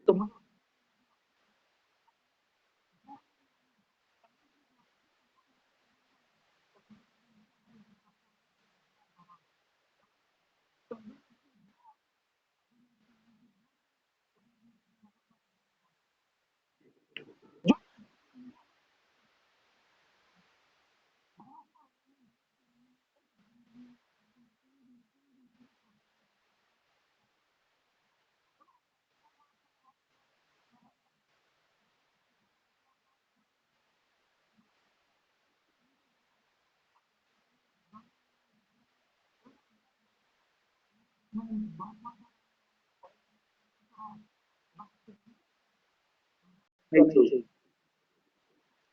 तो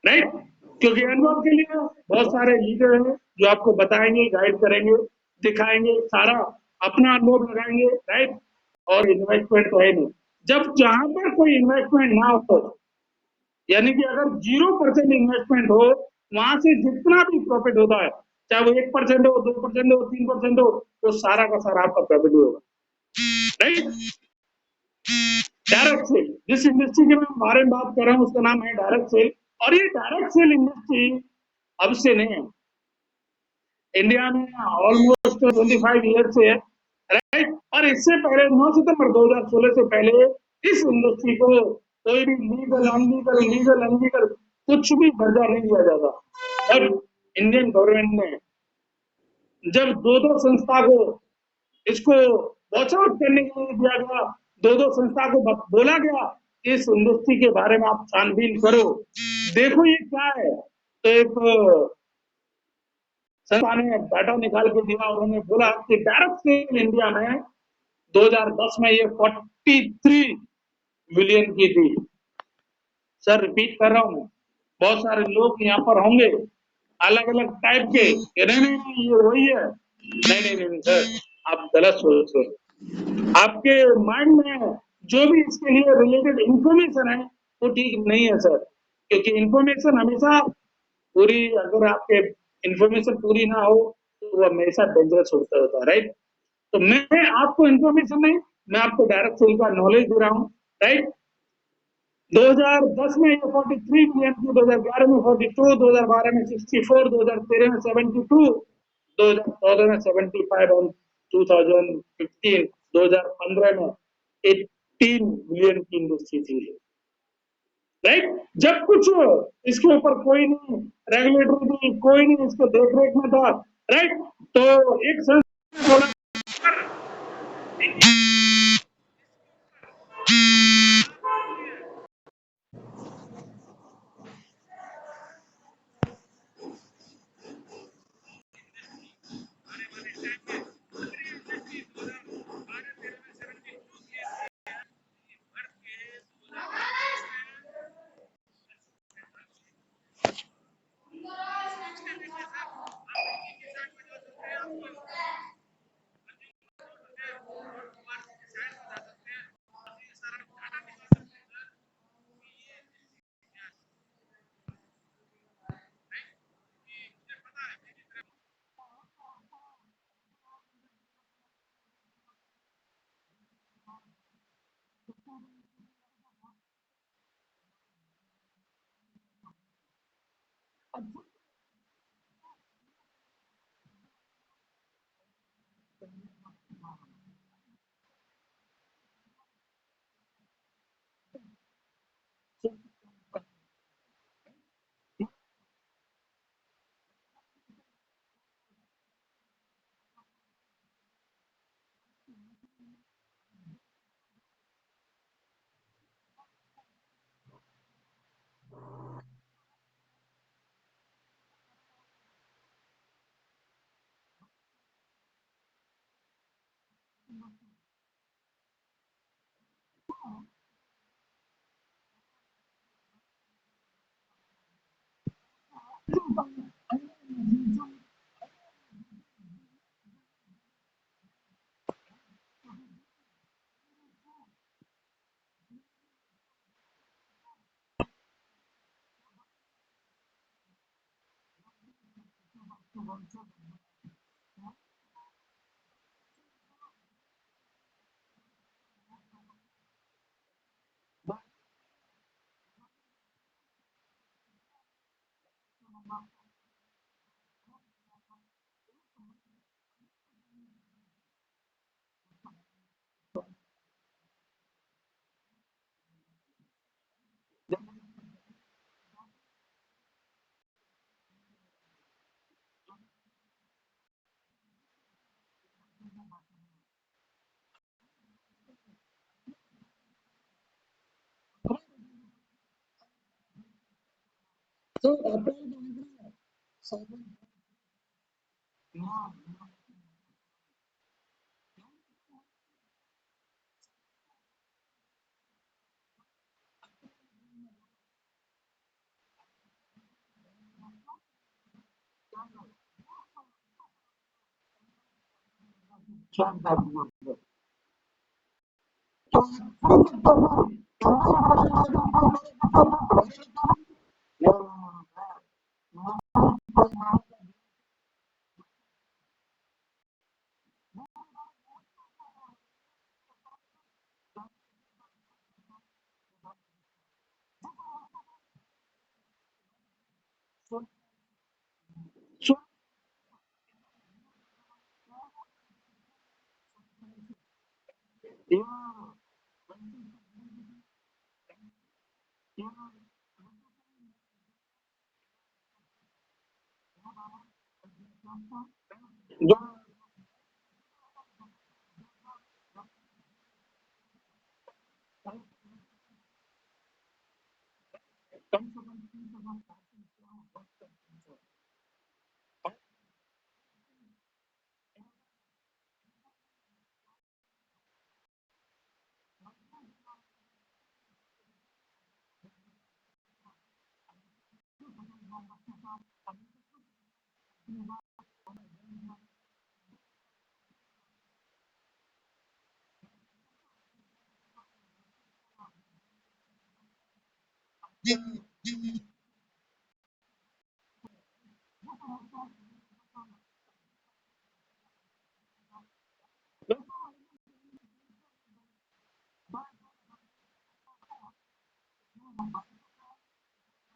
राइट, क्योंकि अनुभव के लिए बहुत सारे लीडर हैं जो आपको बताएंगे, गाइड करेंगे, दिखाएंगे, सारा अपना अनुभव लगाएंगे, राइट। और इन्वेस्टमेंट तो है नहीं। जब जहां पर कोई इन्वेस्टमेंट ना हो, यानी कि अगर 0% इन्वेस्टमेंट हो, वहां से जितना भी प्रॉफिट होता है, चाहे वो 1% हो, 2% हो, 3% हो, वो सारा का सारा आपका प्रॉफिट होगा, राइट। डायरेक्ट सेल, जिस इंडस्ट्री के मैं बारे में बात कर रहा हूँ उसका नाम है डायरेक्ट सेल। और ये डायरेक्ट सेल इंडस्ट्री अब से नहीं है, इंडिया में ऑलमोस्ट 25 ईयर से है, राइट। और इससे पहले 9 सितंबर 2016 से पहले इस इंडस्ट्री को कोई भी लीगल अनलीगल कुछ भी दर्जा नहीं दिया जाता। और इंडियन गवर्नमेंट ने जब दो दो संस्था को इसको वॉच आउट करने के लिए दिया गया, दो दो संस्था को बोला गया इस इंडस्ट्री के बारे में आप छानबीन करो, देखो ये क्या है। तो एक संस्था ने डाटा निकाल के दिया, उन्होंने बोला कि डायरेक्ट सेल इंडिया में 2010 में ये 43 बिलियन की थी। सर रिपीट कर रहा हूँ, बहुत सारे लोग यहाँ पर होंगे अलग अलग टाइप के, नहीं नहीं नहीं, ये वही है, नहीं नहीं नहीं सर, आप गलत सोच रहे हो। आपके माइंड में जो भी इसके लिए रिलेटेड इंफॉर्मेशन है वो ठीक नहीं है सर, क्योंकि इंफॉर्मेशन हमेशा पूरी, अगर आपके इंफॉर्मेशन पूरी ना हो तो वो हमेशा डेंजरस होता होता है, राइट। तो मैं आपको इंफॉर्मेशन नहीं, मैं आपको डायरेक्ट सेल का नॉलेज दे रहा हूँ, राइट। 2010 में ये 43 बिलियन की, 2011 में 42, 2012 में 64, 2013 में 72, 2014 में 75 और 2015, 2015 में 18 बिलियन की इंडस्ट्री थी, राइट। जब कुछ इसके ऊपर कोई नहीं, रेगुलेटरी भी कोई नहीं इसको देख रेख में था, राइट। तो एक संस्था ने बोला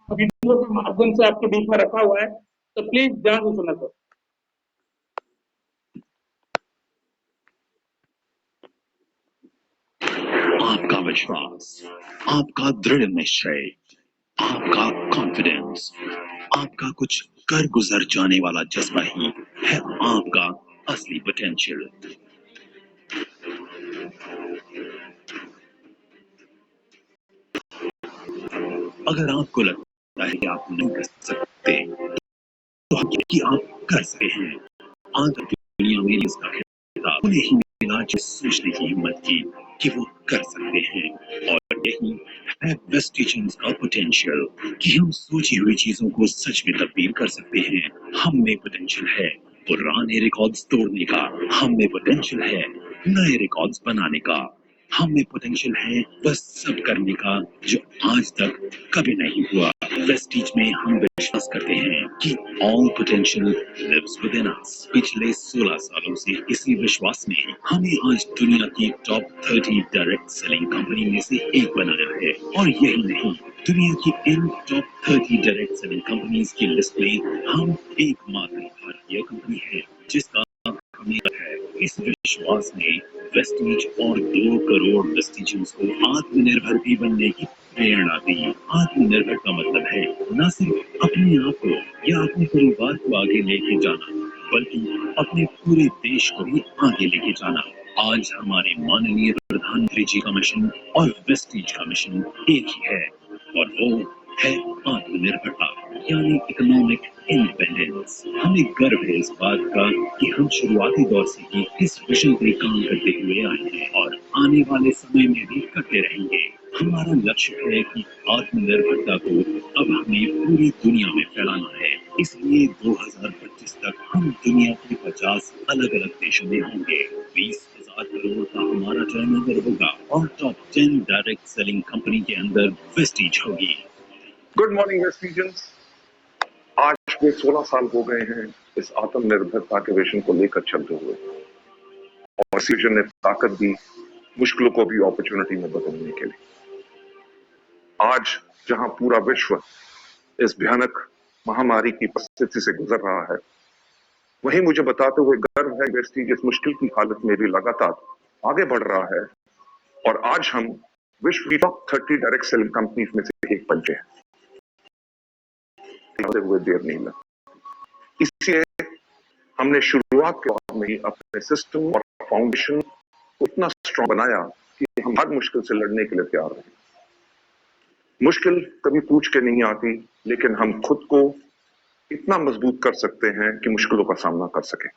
वीडियो के माध्यम से आपके बीच में रखा हुआ है, तो प्लीज ध्यान से सुना सर। आपका विश्वास, आपका दृढ़ निश्चय, आपका कॉन्फिडेंस, आपका कुछ कर गुजर जाने वाला जज्बा ही है आपका असली पोटेंशियल। अगर आपको लगता है कि आप नहीं कर सकते, तो कि आप कर सकते हैं। आज दुनिया में इसका खिताब उन्हें ही मिला जो सोचने की हिम्मत की कि वो कर सकते हैं, और यही है वेस्टिजेंस का पोटेंशियल कि हम सोची हुई चीजों को सच में तब्दील कर सकते हैं। हम में पोटेंशियल है पुराने रिकॉर्ड्स तोड़ने का, हम में पोटेंशियल है नए रिकॉर्ड्स बनाने का, हम में पोटेंशियल है बस सब करने का जो आज तक कभी नहीं हुआ। वेस्टीज में हम विश्वास करते हैं कि all potential lives within us. पिछले 16 सालों से इसी विश्वास में हमें आज दुनिया की टॉप 30 डायरेक्ट सेलिंग कंपनी में से एक बनाया है। और यही नहीं, दुनिया की इन टॉप 30 डायरेक्ट सेलिंग कंपनीज की लिस्ट में हम एकमात्र भारतीय कंपनी है जिसका हमें है। इस विश्वास ने वेस्टीज और 2 करोड़ वेस्टिजियंस को आत्मनिर्भर भी बनने की प्रेरणा दी। आत्मनिर्भर का मतलब है न सिर्फ अपने आप को या अपने परिवार को आगे लेके जाना, बल्कि अपने पूरे देश को भी आगे लेके जाना। आज हमारे माननीय प्रधानमंत्री जी का मिशन और वेस्टीज का मिशन एक ही है, और वो है आत्मनिर्भरता, यानी इकोनॉमिक इंडिपेंडेंस। हमें गर्व है इस बात का कि हम शुरुआती दौर से ही इस मिशन पे काम करते हुए आए हैं और आने वाले समय में भी करते रहेंगे। हमारा लक्ष्य है कि आत्मनिर्भरता को अब हमें पूरी दुनिया में फैलाना है। इसलिए 2025 तक हम दुनिया के 50 अलग अलग देशों में होंगे। 20,000 करोड़ का हमारा टर्नओवर होगा और टॉप 10 डायरेक्ट सेलिंग कंपनी के अंदर वेस्टीज होगी। Good morning Vestigians. आज में 16 साल हो गए हैं इस आत्मनिर्भरता के विजन को लेकर चलते हुए, और इस विजन ने ताकत दी मुश्किलों को भी अपॉर्चुनिटी में बदलने के लिए। आज जहां पूरा विश्व इस भयानक महामारी की परिस्थिति से गुजर रहा है, वहीं मुझे बताते हुए गर्व है वेस्टीज इस मुश्किल की हालत में भी लगातार आगे बढ़ रहा है, और आज हम विश्व की टॉप 30 डायरेक्ट सेलिंग कंपनीज में से एक बन गए हैं। हुए देर नहीं लगा, इसलिए हमने शुरुआत के बाद में ही अपने सिस्टम और फाउंडेशन को इतना स्ट्रॉन्ग बनाया कि हम हर मुश्किल से लड़ने के लिए तैयार रहे। मुश्किल कभी पूछ के नहीं आती, लेकिन हम खुद को इतना मजबूत कर सकते हैं कि मुश्किलों का सामना कर सकें।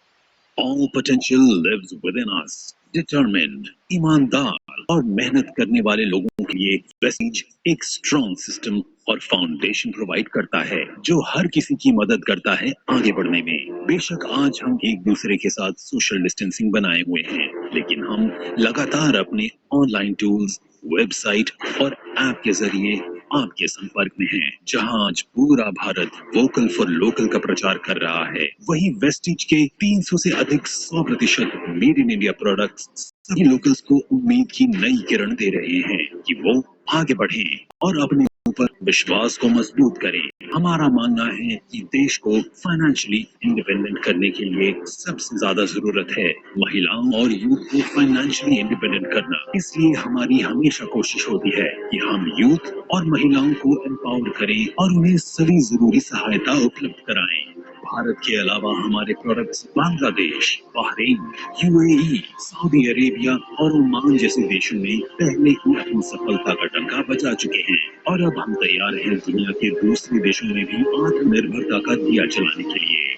All potential lives within us. Determined, ईमानदार और मेहनत करने वाले लोगों के लिए वेस्टीज एक स्ट्रॉन्ग सिस्टम और फाउंडेशन प्रोवाइड करता है जो हर किसी की मदद करता है आगे बढ़ने में। बेशक आज हम एक दूसरे के साथ सोशल डिस्टेंसिंग बनाए हुए हैं, लेकिन हम लगातार अपने ऑनलाइन टूल्स, वेबसाइट और ऐप के जरिए आपके संपर्क में हैं। जहां आज पूरा भारत वोकल फॉर लोकल का प्रचार कर रहा है, वहीं वेस्टीज के 300 से अधिक 100% मेड इन इंडिया प्रोडक्ट्स सभी लोकल्स को उम्मीद की नई किरण दे रहे हैं कि वो आगे बढ़ें और अपने ऊपर विश्वास को मजबूत करें। हमारा मानना है कि देश को फाइनेंशियली इंडिपेंडेंट करने के लिए सबसे ज्यादा जरूरत है महिलाओं और यूथ को फाइनेंशियली इंडिपेंडेंट करना। इसलिए हमारी हमेशा कोशिश होती है कि हम यूथ और महिलाओं को एम्पावर करें और उन्हें सभी जरूरी सहायता उपलब्ध कराएं। भारत के अलावा हमारे products Bangladesh, Bahrain, UAE, Saudi Arabia और ओमान जैसे देशों में पहले ही अपनी सफलता का डंका बजा चुके हैं, और अब हम तैयार हैं दुनिया के दूसरे देशों में भी आत्मनिर्भरता का दिया चलाने के लिए।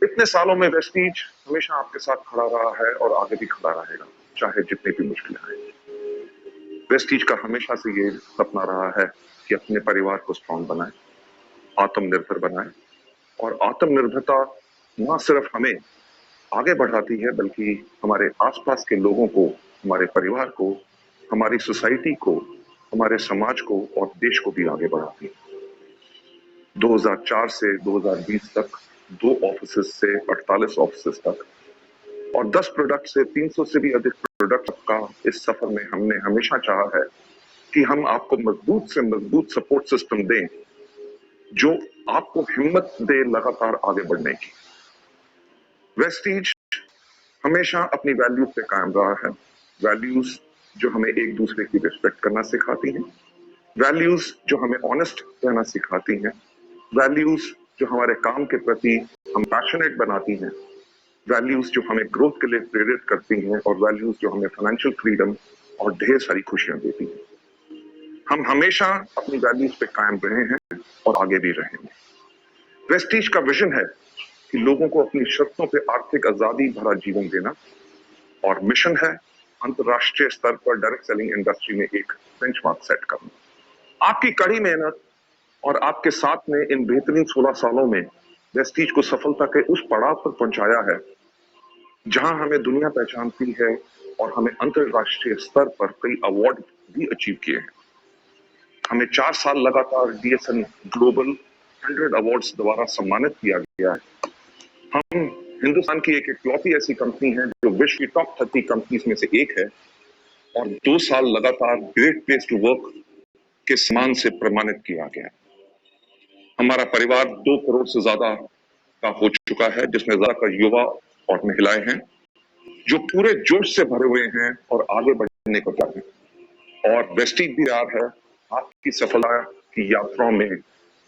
इतने सालों में वेस्टीज हमेशा आपके साथ खड़ा रहा है और आगे भी खड़ा रहेगा, चाहे जितनी भी मुश्किलें आए। वेस्टीज का हमेशा से ये सपना रहा है कि अपने परिवार को स्ट्रॉन्ग बनाए, आत्मनिर्भर बनाए, और आत्मनिर्भरता न सिर्फ हमें आगे बढ़ाती है, बल्कि हमारे आसपास के लोगों को, हमारे परिवार को, हमारी सोसाइटी को, हमारे समाज को और देश को भी आगे बढ़ाती है। 2004 से 2020 तक 2 ऑफिसेस से 48 ऑफिसेस तक और 10 प्रोडक्ट से 300 से भी अधिक प्रोडक्ट का इस सफर में हमने हमेशा चाहा है कि हम आपको मजबूत से मजबूत सपोर्ट सिस्टम दें जो आपको हिम्मत दे लगातार आगे बढ़ने की। वेस्टीज हमेशा अपनी वैल्यूज पे कायम रहा है, वैल्यूज जो हमें एक दूसरे की रिस्पेक्ट करना सिखाती हैं, वैल्यूज जो हमें ऑनेस्ट रहना सिखाती हैं, वैल्यूज जो हमारे काम के प्रति हम पैशनेट बनाती हैं, वैल्यूज जो हमें ग्रोथ के लिए प्रेरित करती हैं, और वैल्यूज जो हमें फाइनेंशियल फ्रीडम और ढेर सारी खुशियां देती हैं। हम हमेशा अपनी वैल्यूज पे कायम रहे हैं और आगे भी रहेंगे। वेस्टीज का विजन है कि लोगों को अपनी शर्तों पे आर्थिक आजादी भरा जीवन देना, और मिशन है अंतरराष्ट्रीय स्तर पर डायरेक्ट सेलिंग इंडस्ट्री में एक बेंचमार्क सेट करना। आपकी कड़ी मेहनत और आपके साथ में इन बेहतरीन 16 सालों में वेस्टीज को सफलता के उस पड़ाव पर पहुंचाया है जहां हमें दुनिया पहचानती है, और हमें अंतरराष्ट्रीय स्तर पर कई अवार्ड भी अचीव किए हैं। हमें 4 साल लगातार DSN ग्लोबल 100 अवार्ड्स द्वारा सम्मानित किया गया है। हम हिंदुस्तान की एक इकलौती ऐसी कंपनी है जो विश्व की टॉप 30 कंपनीज में से एक है, और 2 साल लगातार ग्रेट प्लेस टू वर्क के सम्मान से प्रमाणित किया गया। हमारा परिवार 2 करोड़ से ज्यादा का हो चुका है, जिसमें ज्यादातर युवा और महिलाएं हैं जो पूरे जोश से भरे हुए हैं और आगे बढ़ने को चाहते हैं। और वेस्टीज भी तैयार है आपकी सफलता की यात्राओं में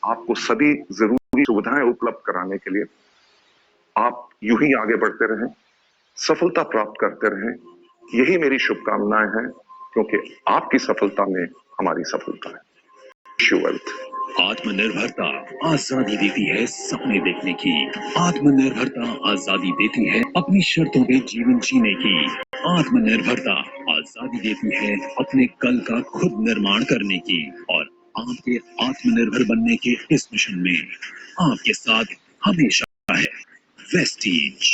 आपको सभी जरूरी सुविधाएं उपलब्ध कराने के लिए। आप यूं ही आगे बढ़ते रहें, सफलता प्राप्त करते रहें, यही मेरी शुभकामनाएं हैं, क्योंकि आपकी सफलता में हमारी सफलता है। Wish you wealth. आत्मनिर्भरता आजादी देती है सपने देखने की, आत्मनिर्भरता आजादी देती है अपनी शर्तों पे जीवन जीने की, आत्मनिर्भरता आजादी देती है अपने कल का खुद निर्माण करने की, और आपके आत्मनिर्भर बनने के इस मिशन में आपके साथ हमेशा है वेस्टीज।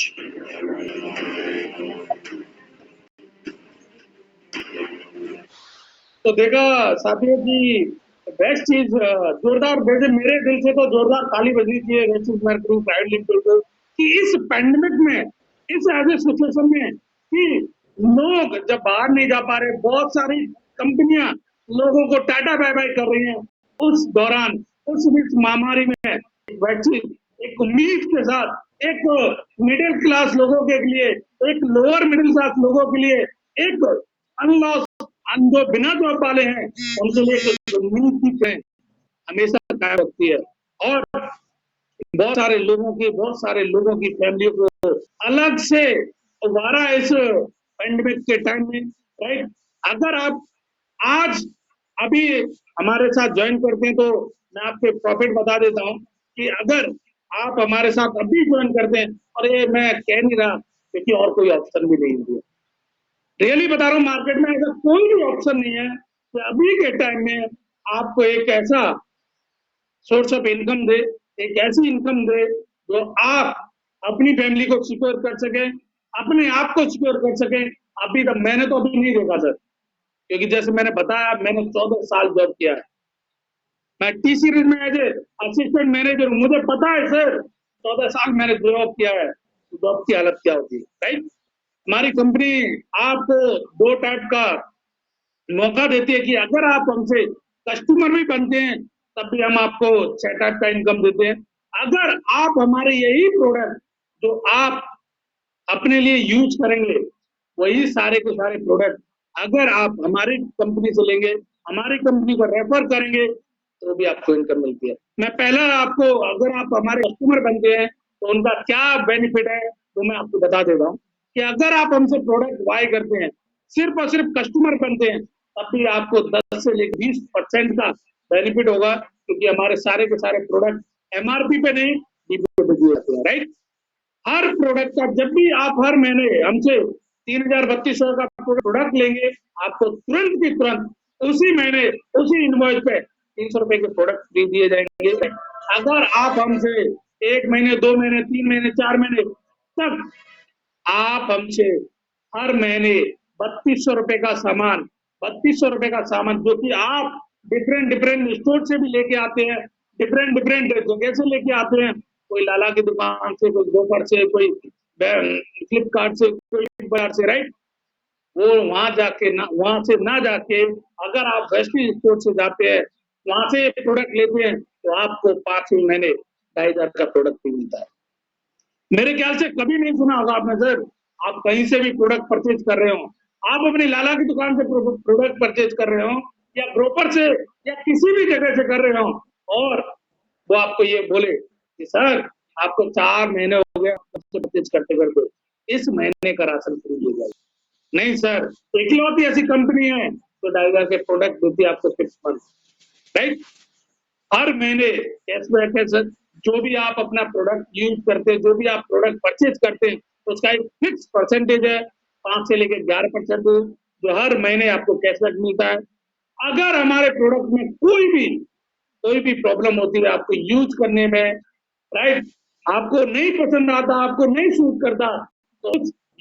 तो देखा साथियों की वेस्टीज जोरदार, वैसे मेरे दिल से तो जोरदार ताली बजनी चाहिए वेस्टीज मैर्क्यूरी प्राइवेट लिमिटेड कि इस पैंडेमिक में, इस ऐसे सिचुएशन में कि लोग जब बाहर नहीं जा पा रहे, बहुत सारी कंपनियां लोगों को टाटा बाय बाय कर रही हैं, उस दौरान, उस महामारी में वैक्सीन एक उम्मीद के साथ एक मिडिल क्लास लोगों के लिए, एक लोअर मिडिल क्लास लोगों के लिए, एक अनलॉस, जो बिना जॉब वाले हैं उनके लिए एक उम्मीद की किरण हमेशा कायम रखती है। और बहुत सारे लोगों की फैमिली को अलग से उबारा इस पैंडेमिक के टाइम में, राइट। अगर आप आज अभी हमारे साथ ज्वाइन करते हैं तो मैं आपको प्रॉफिट बता देता हूँ कि अगर आप हमारे साथ अभी ज्वाइन करते हैं, और ये मैं कह नहीं रहा क्योंकि और कोई ऑप्शन भी नहीं है, रियली बता रहा हूँ, मार्केट में ऐसा कोई भी ऑप्शन नहीं है कि अभी के टाइम में आपको एक ऐसा सोर्स ऑफ इनकम दे, एक ऐसी इनकम दे जो आप अपनी फैमिली को सिक्योर कर सके, अपने आप को सिक्योर कर सके। अभी तक मैंने तो अभी नहीं देखा सर, क्योंकि जैसे मैंने बताया मैंने 14 साल जॉब किया है, मैं टी सीरीज में एज ए असिस्टेंट मैनेजर हूँ, मुझे पता है सर 14 साल मैंने जॉब किया है, जॉब की हालत क्या होती है, राइट। हमारी कंपनी आपको 2 टाइप का मौका देती है कि अगर आप हमसे कस्टमर भी बनते हैं तब भी हम आपको 6 टाइप का इनकम देते हैं। अगर आप हमारे यही प्रोडक्ट जो आप अपने लिए यूज करेंगे, वही सारे के सारे प्रोडक्ट अगर आप हमारी कंपनी से लेंगे, हमारी कंपनी को रेफर करेंगे, तो भी आपको इनकम मिलती है। मैं पहले आपको, अगर आप हमारे कस्टमर बनते हैं तो उनका क्या बेनिफिट है वो मैं आपको बता देता हूँ कि अगर आप हमसे प्रोडक्ट बाय करते हैं, सिर्फ और सिर्फ कस्टमर बनते हैं, तब भी आपको 10 से लेकर 20% का बेनिफिट होगा, क्योंकि हमारे सारे के सारे प्रोडक्ट एमआरपी पे नहीं, डीपी पे दिए जाते हैं, राइट। हर प्रोडक्ट का जब भी आप हर महीने हमसे 3,032 का प्रोडक्ट लेंगे, आपको तुरंत की तुरंत उसी महीने उसी इनवॉइस पे 300 रुपए के प्रोडक्ट फ्री दिए जाएंगे। अगर आप हमसे 1 महीने, 2 महीने, 3 महीने, 4 महीने तक आप हमसे हर महीने 3200 रुपए का सामान, 3200 रुपए का सामान जो कि आप डिफरेंट डिफरेंट स्टोर से भी लेके आते हैं, डिफरेंट डिफरेंट जगह से लेके आते हैं, कोई लाला की दुकान से, कोई गोफर से, कोई फ्लिपकार्ट से, कोई बाजार से, राइट। वो वहां से ना जाके अगर आप वेस्टर्न स्टोर से जाते हैं, वहां से प्रोडक्ट लेते हैं, तो आपको 5 महीने 2,500 का प्रोडक्ट भी मिलता है। मेरे ख्याल से कभी नहीं सुना होगा आपने सर, आप कहीं से भी प्रोडक्ट परचेज कर रहे हो, आप अपनी लाला की दुकान से प्रोडक्ट परचेज कर रहे हो या ग्रोपर से या किसी भी जगह से कर रहे हो, और वो आपको ये बोले कि सर आपको 4 महीने हो गए परचेज करते करते, इस महीने का राशन फ्री हो जाएगा। नहीं सर, इकलौती ऐसी कंपनी है तो 2,500 के प्रोडक्ट देती है आपको 6 मंथ, राइट। हर महीने कैशबैक है सर, जो भी आप अपना प्रोडक्ट यूज करते हैं, जो भी आप प्रोडक्ट परचेज करते हैं, उसका एक फिक्स परसेंटेज है, 5 से लेकर 11% जो हर महीने आपको कैशबैक मिलता है। अगर हमारे प्रोडक्ट में कोई भी प्रॉब्लम होती है आपको यूज करने में, राइट, आपको नहीं पसंद आता, आपको नहीं सूट करता, तो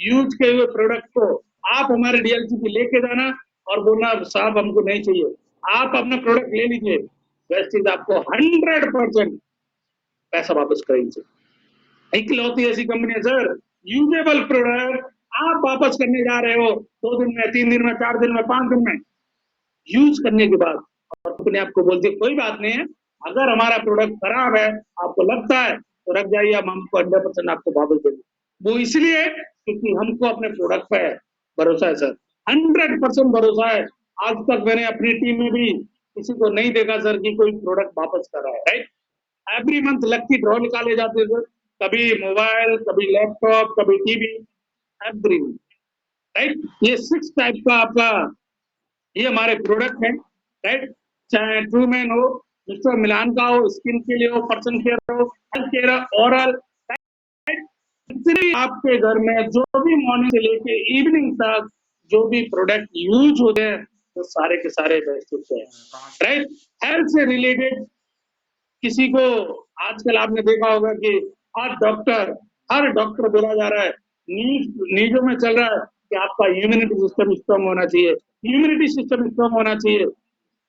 यूज किए हुए प्रोडक्ट को आप हमारे डीएलसी पे लेके जाना और बोलना साहब हमको नहीं चाहिए, आप अपना प्रोडक्ट ले लीजिए, वेस्टीज आपको 100% पैसा वापस करेंगे। इकलौती ऐसी कंपनी है सर, यूजेबल प्रोडक्ट आप वापस करने जा रहे हो 2 दिन में, 3 दिन में, 4 दिन में, 5 दिन में, यूज करने के बाद और कंपनी आपको बोलती है कोई बात नहीं है, अगर हमारा प्रोडक्ट खराब है, आपको लगता है तो रख जाइए, हम हमको 100% आपको वापस देंगे। वो इसलिए क्योंकि हमको अपने प्रोडक्ट पे भरोसा है सर, 100% भरोसा है। आज तक मैंने अपनी टीम में भी किसी को नहीं देखा सर कि कोई प्रोडक्ट वापस कर रहा है, right. Every month lucky draw निकाले जाते हैं सर, कभी मोबाइल, कभी लैपटॉप, कभी टीवी, एवरी मंथ, राइट। ये 6 टाइप का आपका ये हमारे प्रोडक्ट है, राइट। चाहे ट्रूमैन हो, मिस्टर मिलान का हो, स्किन के लिए हो, पर्सन केयर हो, हेल्थ केयर, ओरल, राइट। आपके घर में जो भी मॉर्निंग से लेके इवनिंग तक जो भी प्रोडक्ट यूज होते हैं वो सारे के सारे बेस्ट होते हैं, राइट। हेल्थ से रिलेटेड किसी को आजकल आपने देखा होगा कि हर डॉक्टर बोला जा रहा है, न्यूज़ों में चल रहा है कि आपका इम्यूनिटी सिस्टम स्ट्रांग होना चाहिए, इम्यूनिटी सिस्टम स्ट्रांग होना चाहिए।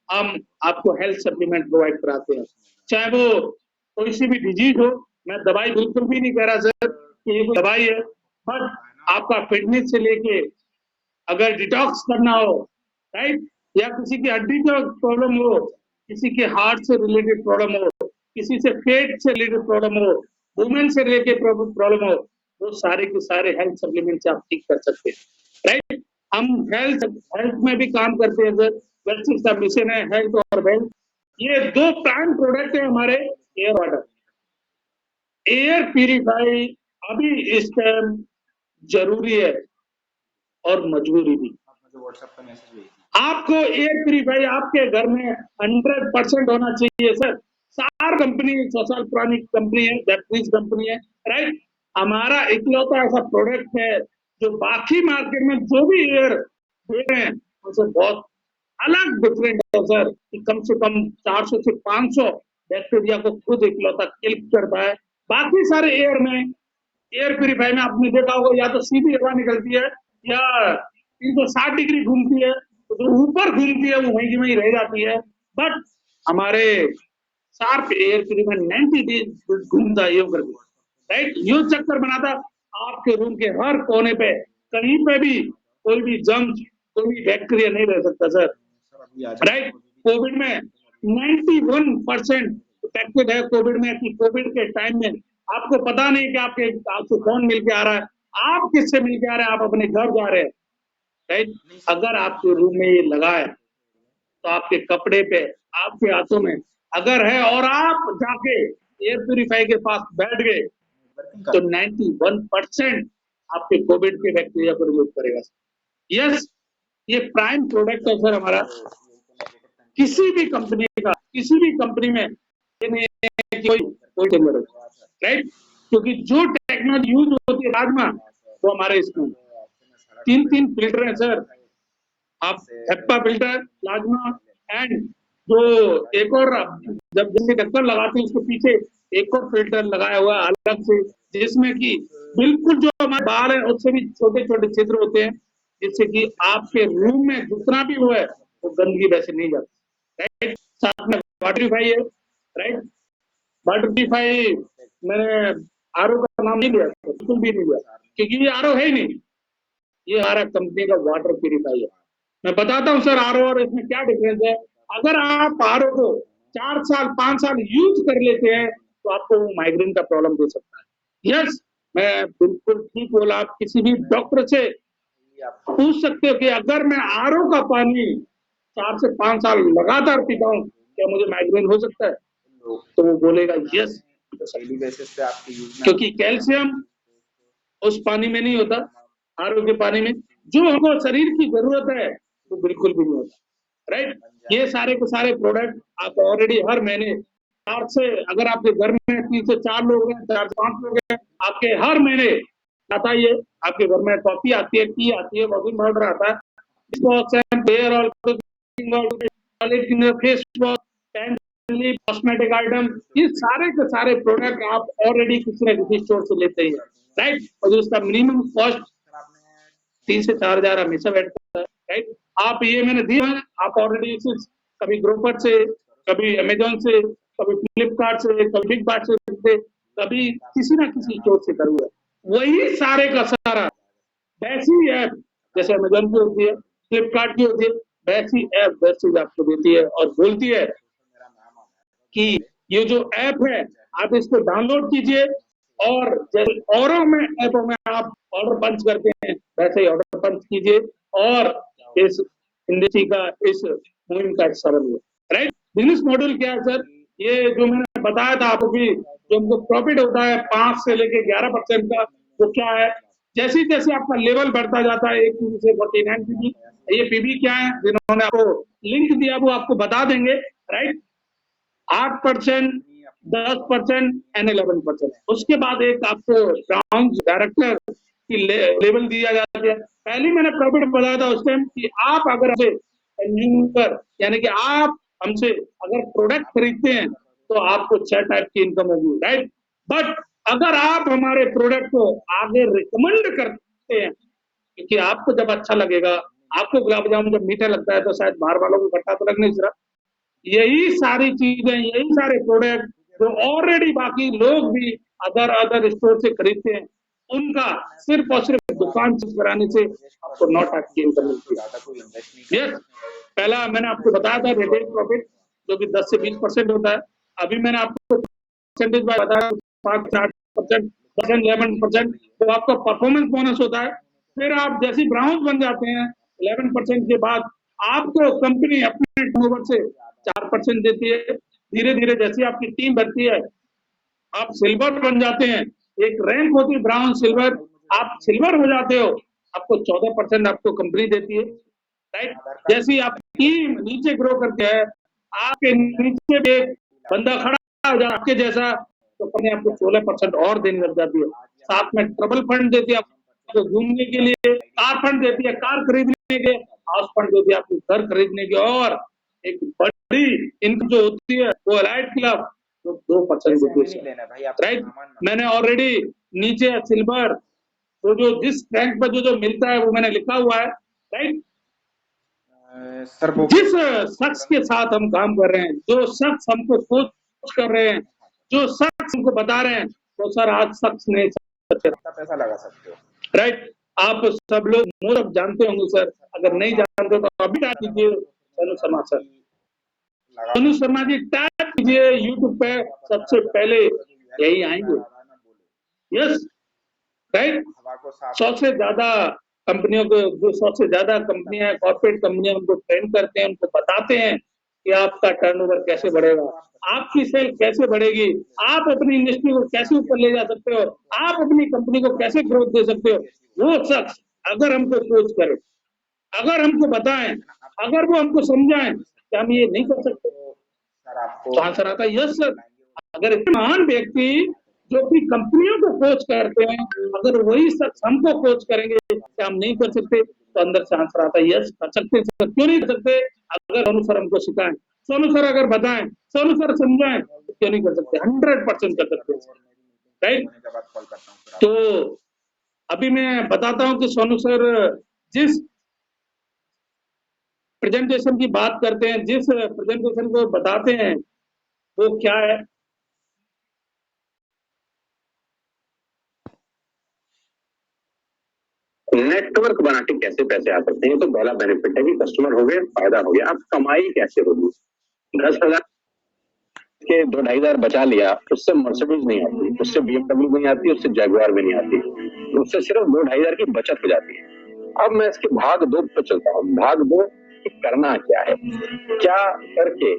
हम आपको हेल्थ सप्लीमेंट प्रोवाइड कराते हैं, चाहे वो कोई सी भी डिजीज हो, मैं दवाई बिल्कुल भी नहीं कह रहा सर कि ये कोई दवाई है, बट आपका फिटनेस से लेके अगर डिटॉक्स करना हो, राइट, या किसी की हड्डी का प्रॉब्लम हो, किसी के हार्ट से रिलेटेड प्रॉब्लम हो, किसी से पेट से रिलेटेड प्रॉब्लम हो, वुमेन से रिलेटेड प्रॉब्लम हो, वो सारे के सारे हेल्थ सप्लीमेंट से आप ठीक कर सकते हैं, राइट। हम हेल्थ हेल्थ में भी काम करते हैं सर, वेल्थ का मिशन है हेल्थ और वेल्थ। ये दो प्राइम प्रोडक्ट है हमारे एयर वाटर, एयर प्यूरिफाई अभी इस टाइम जरूरी है और मजबूरी भी। आपको एयर प्यूरिफाई आपके घर में 100% होना चाहिए सर। सार कंपनी 100 साल पुरानी कंपनी है, जापानीज कंपनी है, राइट। हमारा इकलौता ऐसा प्रोडक्ट है जो बाकी मार्केट में जो भी एयर दे रहे हैं उनसे बहुत अलग डिफरेंट है सर, कि कम से कम 400 से 500 बैक्टीरिया को खुद इकलौता किल करता है। बाकी सारे एयर में, एयर प्यूरिफाई में आपने देखा होगा या तो सीधी हवा निकलती है या 360 डिग्री घूमती है, तो जो ऊपर घूमती है वो वहीं की वहीं रह जाती है। बट हमारे शार्प एयर प्यूरिफायर 90 डिग्री घूमता है, योग करके, राइट। यो चक्कर बनाता आपके रूम के हर कोने पे, कहीं पे भी कोई भी जम्स, कोई भी बैक्टीरिया नहीं रह सकता सर, राइट। कोविड में 91% इफेक्टेड है कोविड में, कि कोविड के टाइम में आपको पता नहीं कि आपको कौन मिल के आ रहा है, आप किससे मिल के आ रहे हैं, आप अपने घर जा रहे हैं, राइट। अगर आपके रूम में ये लगा है तो आपके कपड़े पे, आपके हाथों में अगर है और आप जाके एयर प्यूरिफाई के पास बैठ गए तो 91% आपके कोविड के बैक्टीरिया को रिमूव करेगा। यस, ये प्राइम प्रोडक्ट है सर हमारा। किसी भी कंपनी का, किसी भी कंपनी में ये नहीं है कि कोई टेंडर है, राइट। क्योंकि जो टेक्नोलॉजी यूज होती है राजमा, वो हमारे इसमें 3 फिल्टर है सर। आप हेप्पा फिल्टर, प्लाज्मा एंड जो एक और, जब जैसे ढक्कन लगाते हैं उसके पीछे एक और फिल्टर लगाया हुआ अलग से, जिसमें कि बिल्कुल जो हमारे बाल है उससे भी छोटे छोटे छिद्र होते हैं, जिससे कि आपके रूम में जितना भी वो है वो गंदगी वैसे नहीं जाती, राइट। साथ में वाटरफाई है, राइट। वाटरफाई मैंने आरओ का नाम नहीं लिया, बिल्कुल भी नहीं लिया, क्योंकि ये आरओ है ही नहीं, ये हमारा कंपनी का वाटर प्यूरिफायर है। मैं बताता हूँ सर आरओ और इसमें क्या डिफरेंस है। अगर आप आरओ को 4 साल 5 साल यूज कर लेते हैं तो आपको माइग्रेन का प्रॉब्लम दे सकता है। यस, मैं बिल्कुल ठीक बोला। आप किसी भी डॉक्टर से पूछ सकते हो कि अगर मैं आरओ का पानी 4 से 5 साल लगातार पीता हूँ क्या मुझे माइग्रेन हो सकता है, तो वो बोलेगा यस, डेली बेसिस पे आपके यूज में, क्योंकि कैल्शियम उस पानी में नहीं होता, आरओ के पानी में जो हमको शरीर की जरूरत है वो बिल्कुल भी नहीं होता, राइट। ये सारे के सारे प्रोडक्ट आप ऑलरेडी हर महीने 4 से, अगर आपके घर में 3 से 4 लोग हैं, 4 से 5 लोग हैं, आपके हर महीने आता है, आपके घर में कॉफी आती है, टी आती है, वॉशिंग पाउडर आता है, hair oil, face wash, cosmetic item, ये सारे के सारे प्रोडक्ट आप ऑलरेडी किसी न किसी स्टोर से लेते हैं, राइट। और उसका मिनिमम कॉस्ट 3 से 4 हजार हमेशा बैठता है, राइट। आप ये मैंने दिया है, आप ऑलरेडी कभी ग्रोपर से, कभी अमेजोन से, कभी फ्लिपकार्ट से, कभी बिग बास्केट से, कभी किसी ना किसी स्टोर से करूंगा, वही सारे का सारा वैसी ऐप जैसे अमेजोन की होती है, फ्लिपकार्ट की होती है, वैसी ऐप वैसी आपको देती है और बोलती है कि ये जो ऐप है आप इसको डाउनलोड कीजिए और जैसे औरों में ऐपों में आप ऑर्डर पंच करते हैं वैसे ही ऑर्डर पंच कीजिए और इस इंडस्ट्री का, इस मुहिम का हिस्सा बनिए, राइट। बिजनेस मॉडल क्या है सर, ये जो मैंने बताया था आपको कि जो हमको प्रॉफिट होता है 5 से लेके 11% का, वो क्या है, जैसे जैसे आपका लेवल बढ़ता जाता है 1 पीबी से 49 पीबी, ये पीबी क्या है जिन्होंने आपको लिंक दिया वो आपको बता देंगे, राइट। 8%, 10% एंड 11%। उसके बाद एक आपको ब्राउन डायरेक्टर की लेवल दिया जाता है। पहले मैंने प्रॉफिट बताया था उस टाइम कि आप अगर हमसे कंज्यूमर यानी कि आप हमसे अगर प्रोडक्ट खरीदते हैं तो आपको 6 टाइप की इनकम होगी, राइट। बट अगर आप हमारे प्रोडक्ट को आगे रिकमेंड करते हैं, क्योंकि आपको जब अच्छा लगेगा, आपको गुलाब जामुन जब मीठा लगता है तो शायद बाहर वालों को खट्टा तो लगने जरा, यही सारी चीजें, यही सारे प्रोडक्ट जो ऑलरेडी बाकी लोग भी अदर अदर स्टोर से खरीदते हैं, उनका सिर्फ और सिर्फ दुकान चीज कराने से आपको 9% की इनकम मिलती ज्यादा कोई इन्वेस्ट नहीं है। यस, पहला मैंने आपको बताया था रिटेल प्रॉफिट जो कि 10 से 20% होता है। अभी मैंने आपको परसेंटेज बताया 5-8%, 10-11%, तो आपका परफॉर्मेंस बोनस होता है। फिर आप जैसे ब्राउन्स बन जाते हैं 11% के बाद आपको कंपनी अपने टर्नओवर से 4% देती है। धीरे धीरे जैसे आपकी टीम बढ़ती है आप सिल्वर बन जाते हैं, एक रैंक होती है ब्राउन सिल्वर, आप सिल्वर हो जाते हो, आपको 14% आपको कंपनी देती है, राइट। जैसे ही आपकी टीम नीचे ग्रो करते हैं, आपके नीचे भी एक बंदा खड़ा हो जाए आपके जैसा, तो कंपनी आपको 16% और देने लग जाती है। साथ में ट्रबल फंड देती है आपको घूमने के लिए, कार फंड देती है कार खरीदने के, हाउस फंड देती है आपको घर खरीदने के, और एक बड़ी इनकम जो होती है वो अलाइड क्लब 2% नहीं लेना भाई, आप राइट। मैंने ऑलरेडी नीचे सिल्वर तो जो जिस रैंक पर जो मिलता है वो मैंने लिखा हुआ है, राइट। सर वो जिस शख्स के साथ हम काम कर रहे हैं, जो शख्स हमको कोच कर रहे हैं, जो शख्स हमको बता रहे हैं, तो सर आज शख्स नहीं कितना पैसा लगा सकते हो, राइट। आप सब लोग मोस्ट जानते होंगे सर, अगर नहीं जानते तो अभी टाइप कीजिए सोनू शर्मा सर, सोनू शर्मा जी टाइप कीजिए यूट्यूब पे, सबसे पहले यही आएंगे। Yes, right. 100 से ज्यादा कंपनियों को, जो 100 से ज्यादा कंपनियां कॉर्पोरेट कंपनियां उनको ट्रेन करते हैं, उनको बताते हैं कि आपका टर्नओवर कैसे बढ़ेगा, आपकी सेल कैसे बढ़ेगी, आप अपनी इंडस्ट्री को कैसे ऊपर ले जा सकते हो, आप अपनी कंपनी को कैसे ग्रोथ दे सकते हो। वो शख्स अगर हमको कोच करे, अगर हमको बताएं, अगर वो हमको समझाएं कि हम ये नहीं कर सकते, तो आंसर आता है यस सर। अगर इतने महान व्यक्ति जो कि कंपनियों को कोच करते हैं, अगर वही शख्स हमको कोच करेंगे कि हम नहीं कर सकते, तो अंदर से आंसर आता है यस कर सकते सर। क्यों नहीं कर सकते? अगर सोनू सर हमको सिखाएं, सोनू सर अगर बताएं, सोनू सर समझाएं, तो क्यों नहीं कर सकते? 100% कर सकते, राइट। तो अभी मैं बताता हूं कि सोनू सर जिस प्रेजेंटेशन की बात करते हैं, जिस प्रेजेंटेशन को बताते हैं, वो क्या है। नेटवर्क बना के कैसे पैसे आ सकते हैं, तो पहला बेनिफिट है कि कस्टमर हो गए, फायदा हो गया। अब कमाई कैसे होगी? 10,000 के 2-2.5 बचा लिया, उससे मर्सिडीज नहीं आती, उससे BMW नहीं आती, उससे जैगुआर भी नहीं आती, उससे सिर्फ 2-2.5 की बचत हो जाती है। अब मैं इसके भाग 2 पे चलता हूँ। भाग 2 करना क्या है, क्या करके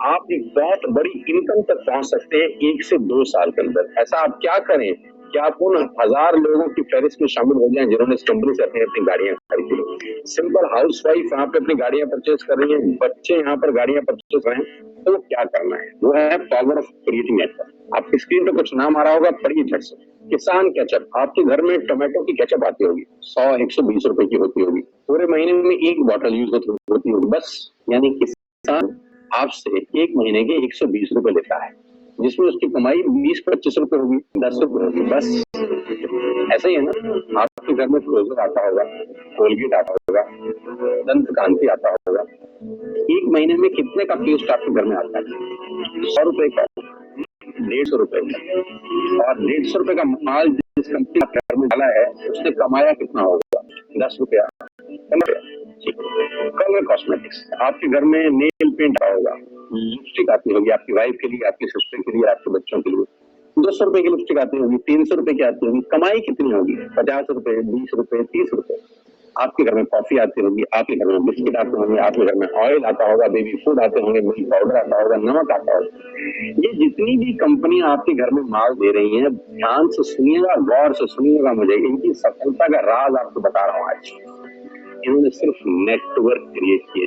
आप एक बहुत बड़ी इनकम तक पहुंच सकते हैं 1 से 2 साल के अंदर। ऐसा आप क्या करें कि आप उन 1000 लोगों की फहरिस्त में शामिल हो जाएं जिन्होंने इस कंपनी से अपनी गाड़ियां खरीदी। सिंपल हाउस वाइफ यहाँ पे अपनी गाड़ियां परचेज कर रही है, बच्चे यहाँ पर गाड़ियां परचेज कर रहे हैं, तो क्या करना है? वो है पावर ऑफ क्रिएटिंग नेटवर्क। आपकी स्क्रीन पे कुछ नाम आ रहा होगा, पढ़िए झट से। किसान केचप, आपके घर में टोमेटो की केचप आती होगी, 100-120 रुपए की होती होगी, पूरे महीने में 1 बॉटल यूज होती होगी बस। यानी किसान आपसे 1 महीने के 120 रुपए लेता है, जिसमें उसकी कमाई 20-25 रुपए होगी, 10 रुपए होगी बस। ऐसा ही है ना, आपके घर में क्लोजर आता होगा, कोलगेट आता होगा, दंत कांति आता होगा, 1 महीने में कितने का पेस्ट आपके घर में आता है? 100 रुपए का, 150 रुपए का। और 150 रुपए का माल जिस कंपनी का घर में डाला है, उसने कमाया कितना होगा? 10 रुपया। कलर कॉस्मेटिक्स, आपके घर में नेल पेंट आता होगा, लिपस्टिक आती होगी आपकी वाइफ के लिए, आपकी सिस्टर के लिए, आपके बच्चों के लिए, 200 रुपए की लिपस्टिक आती होगी, 300 रुपए की आती होगी, कमाई कितनी होगी? 50 रुपए, 20 रुपए, 30 रुपए। आपके घर में कॉफी आती होगी, आपके घर में बिस्किट आते होंगे, आपके घर में ऑयल आता होगा, बेबी फूड आते होंगे, मिल्क पाउडर आता होगा, नमक आता होगा। ये जितनी भी कंपनियां आपके घर में माल दे रही हैं, ध्यान से सुनिएगा, गौर से सुनिएगा, मुझे इनकी सफलता का राज आपको बता रहा हूँ आज। इन्होंने सिर्फ नेटवर्क क्रिएट किए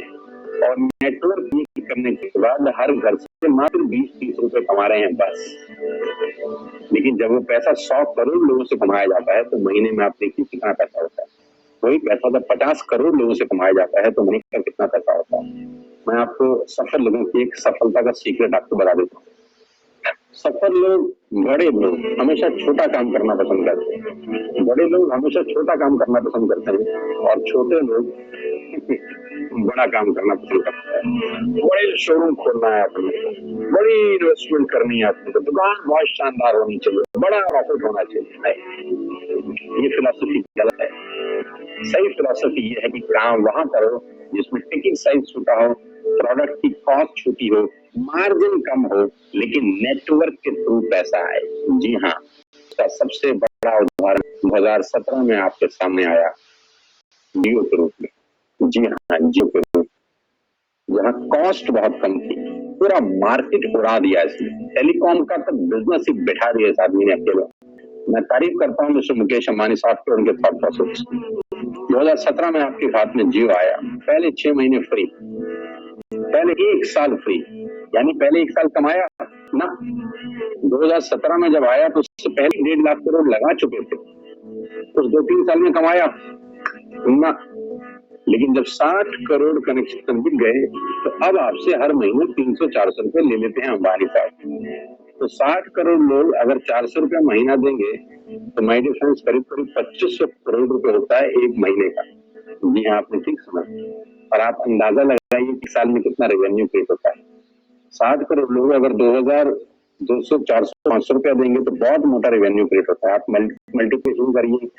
और नेटवर्क क्रिएट करने के बाद हर घर से मात्र 20-30 रुपए कमा रहे हैं बस। लेकिन जब वो पैसा 100 करोड़ लोगों से कमाया जाता है, तो महीने में आप देखिए कितना पैसा होता है। वही पैसा जब 50 करोड़ लोगों से कमाया जाता है, तो महीने का कितना पैसा होता है। मैं आपको सफल लोगों की एक सफलता का सीक्रेट आपको बता देता हूँ। सफल लोग, बड़े लोग हमेशा छोटा काम करना पसंद करते हैं, बड़े लोग हमेशा छोटा काम करना पसंद करते हैं, और छोटे लोग बड़ा काम करना पसंद करता है, बड़े शोरूम खोलना है अपने को, बड़ी इन्वेस्टमेंट करनी है अपने को, दुकान बहुत शानदार होनी चाहिए, बड़ा प्रॉफिट होना चाहिए। ये फिलॉसफी गलत है। सही फिलॉसफी ये है कि काम वहां करो जिसमें टिकट साइज छोटा हो, प्रोडक्ट की कॉस्ट छोटी हो, मार्जिन कम हो, लेकिन नेटवर्क के थ्रू पैसा आए। जी हाँ, इसका सबसे बड़ा उदाहरण 2017 में आपके सामने आया जियो के रूप में। जी हाँ, जियो के रूप में, जहाँ कॉस्ट बहुत कम थी, पूरा मार्केट उड़ा दिया इसने। टेलीकॉम का तो बिजनेस ही बिठा दिया इस आदमी ने अकेले। मैं तारीफ करता हूँ मिस्टर मुकेश अंबानी साहब के, उनके थॉट प्रोसेस। 2017 में आपके हाथ में जियो आया, पहले 6 महीने फ्री, पहले 1 साल फ्री, यानी पहले 1 साल कमाया ना। 2017 में जब आया तो उससे पहले 1.5 लाख करोड़ लगा चुके थे, उस 2-3 साल में कमाया ना। लेकिन जब 60 करोड़ कनेक्शन बिक गए तो अब आपसे हर महीने 300-400 रुपए ले लेते हैं अंबानी साहब। तो 60 करोड़ लोग अगर 400 रुपया महीना देंगे तो माय डियर फ्रेंड्स करीब 2500 करोड़ रुपए होता है 1 महीने का। जी हाँ, आपने ठीक समझ। और आप अंदाजा लगाइए कि साल में कितना रेवेन्यू क्रिएट होता है। 60 करोड़ लोग अगर 2000, 200, 400, 500 रुपया देंगे तो बहुत मोटा रेवेन्यू क्रिएट होता है। आप मल्टीप्लिकेशन करिए,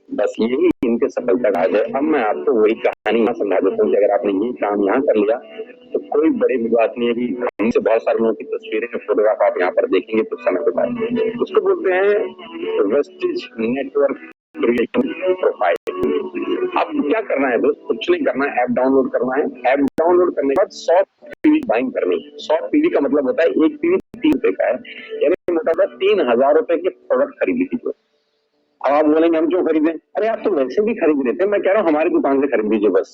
बस यही इनके सफलता का है। अब मैं आपको वही कहानी यहाँ समझा देता हूँ कि अगर आपने ये काम यहाँ कर लिया तो कोई बड़ी बात नहीं है कि हमसे बहुत सारे लोगों की तस्वीरें, फोटोग्राफ आप यहाँ पर देखेंगे कुछ समय के बाद। उसको बोलते हैं वेस्टेज नेटवर्क क्रिएशन प्रोफाइल। आपको क्या करना है दोस्त? कुछ नहीं करना है, ऐप डाउनलोड करना है। ऐप डाउनलोड करने के बाद 100 पीवी बाइंग करनी है। 100 पीवी का मतलब होता है एक पीवी 3 रुपए का है, यानी मतलब 3000 रुपए के प्रोडक्ट खरीदी थी। अब आप बोलेंगे हम क्यों खरीदें? अरे आप तो वैसे भी खरीद रहे थे, मैं कह रहा हूँ हमारी दुकान से खरीद लीजिए बस।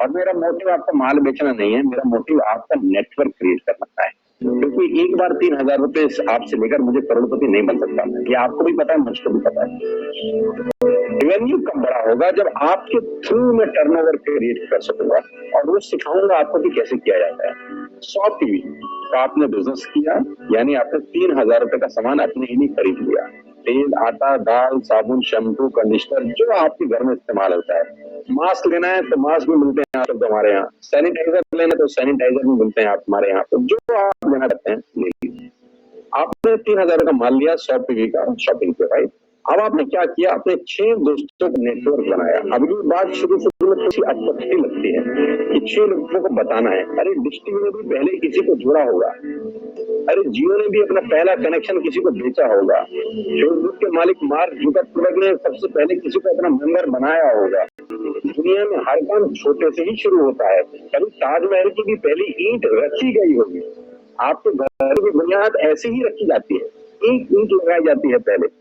और मेरा मोटिव आपका माल बेचना नहीं है, मेरा मोटिव आपका नेटवर्क क्रिएट करना है। क्योंकि एक बार 3000 रुपए आपसे लेकर मुझे करोड़पति नहीं बन सकता। ये आपको भी पता है, मुझको भी पता है। रेवेन्यू कब बड़ा होगा? जब आपके थ्रू में टर्नओवर क्रिएट कर सकूंगा और वो सिखाऊंगा आपको कि कैसे किया जाता है। 100 पीवी का आपने बिजनेस किया, यानी आपने 3000 रुपए का सामान अपने ही नहीं खरीद लिया। तेल, आटा, दाल, साबुन, शैम्पू, कंडीशनर, जो आपके घर में इस्तेमाल होता है। मास्क लेना है तो मास्क भी मिलते हैं आप हमारे यहाँ। सैनिटाइजर लेना है तो सैनिटाइजर भी मिलते हैं आप हमारे यहाँ। तो जो आप लेना चाहते हैं ले लीजिए। आपने 3000 का माल लिया 100 पीवी का शॉपिंग पे, राइट? अब आपने क्या किया? आपने 6 दोस्तों का नेटवर्क बनाया। अब ये बात शुरू में थोड़ी अटपटी लगती है कि 6 लोगों को बताना है। अरे डिश टीवी ने भी पहले किसी को जोड़ा होगा, अरे जियो ने भी अपना पहला कनेक्शन किसी को बेचा होगा, फेसबुक के मालिक मार्क जुकरबर्ग ने सबसे पहले किसी को अपना मेंबर बनाया होगा। दुनिया में हर काम छोटे से ही शुरू होता है। कभी ताजमहल की भी पहली ईंट रखी गई होगी। आपके घर की बुनियाद ऐसी ही रखी जाती है, ईंट लगाई जाती है पहले,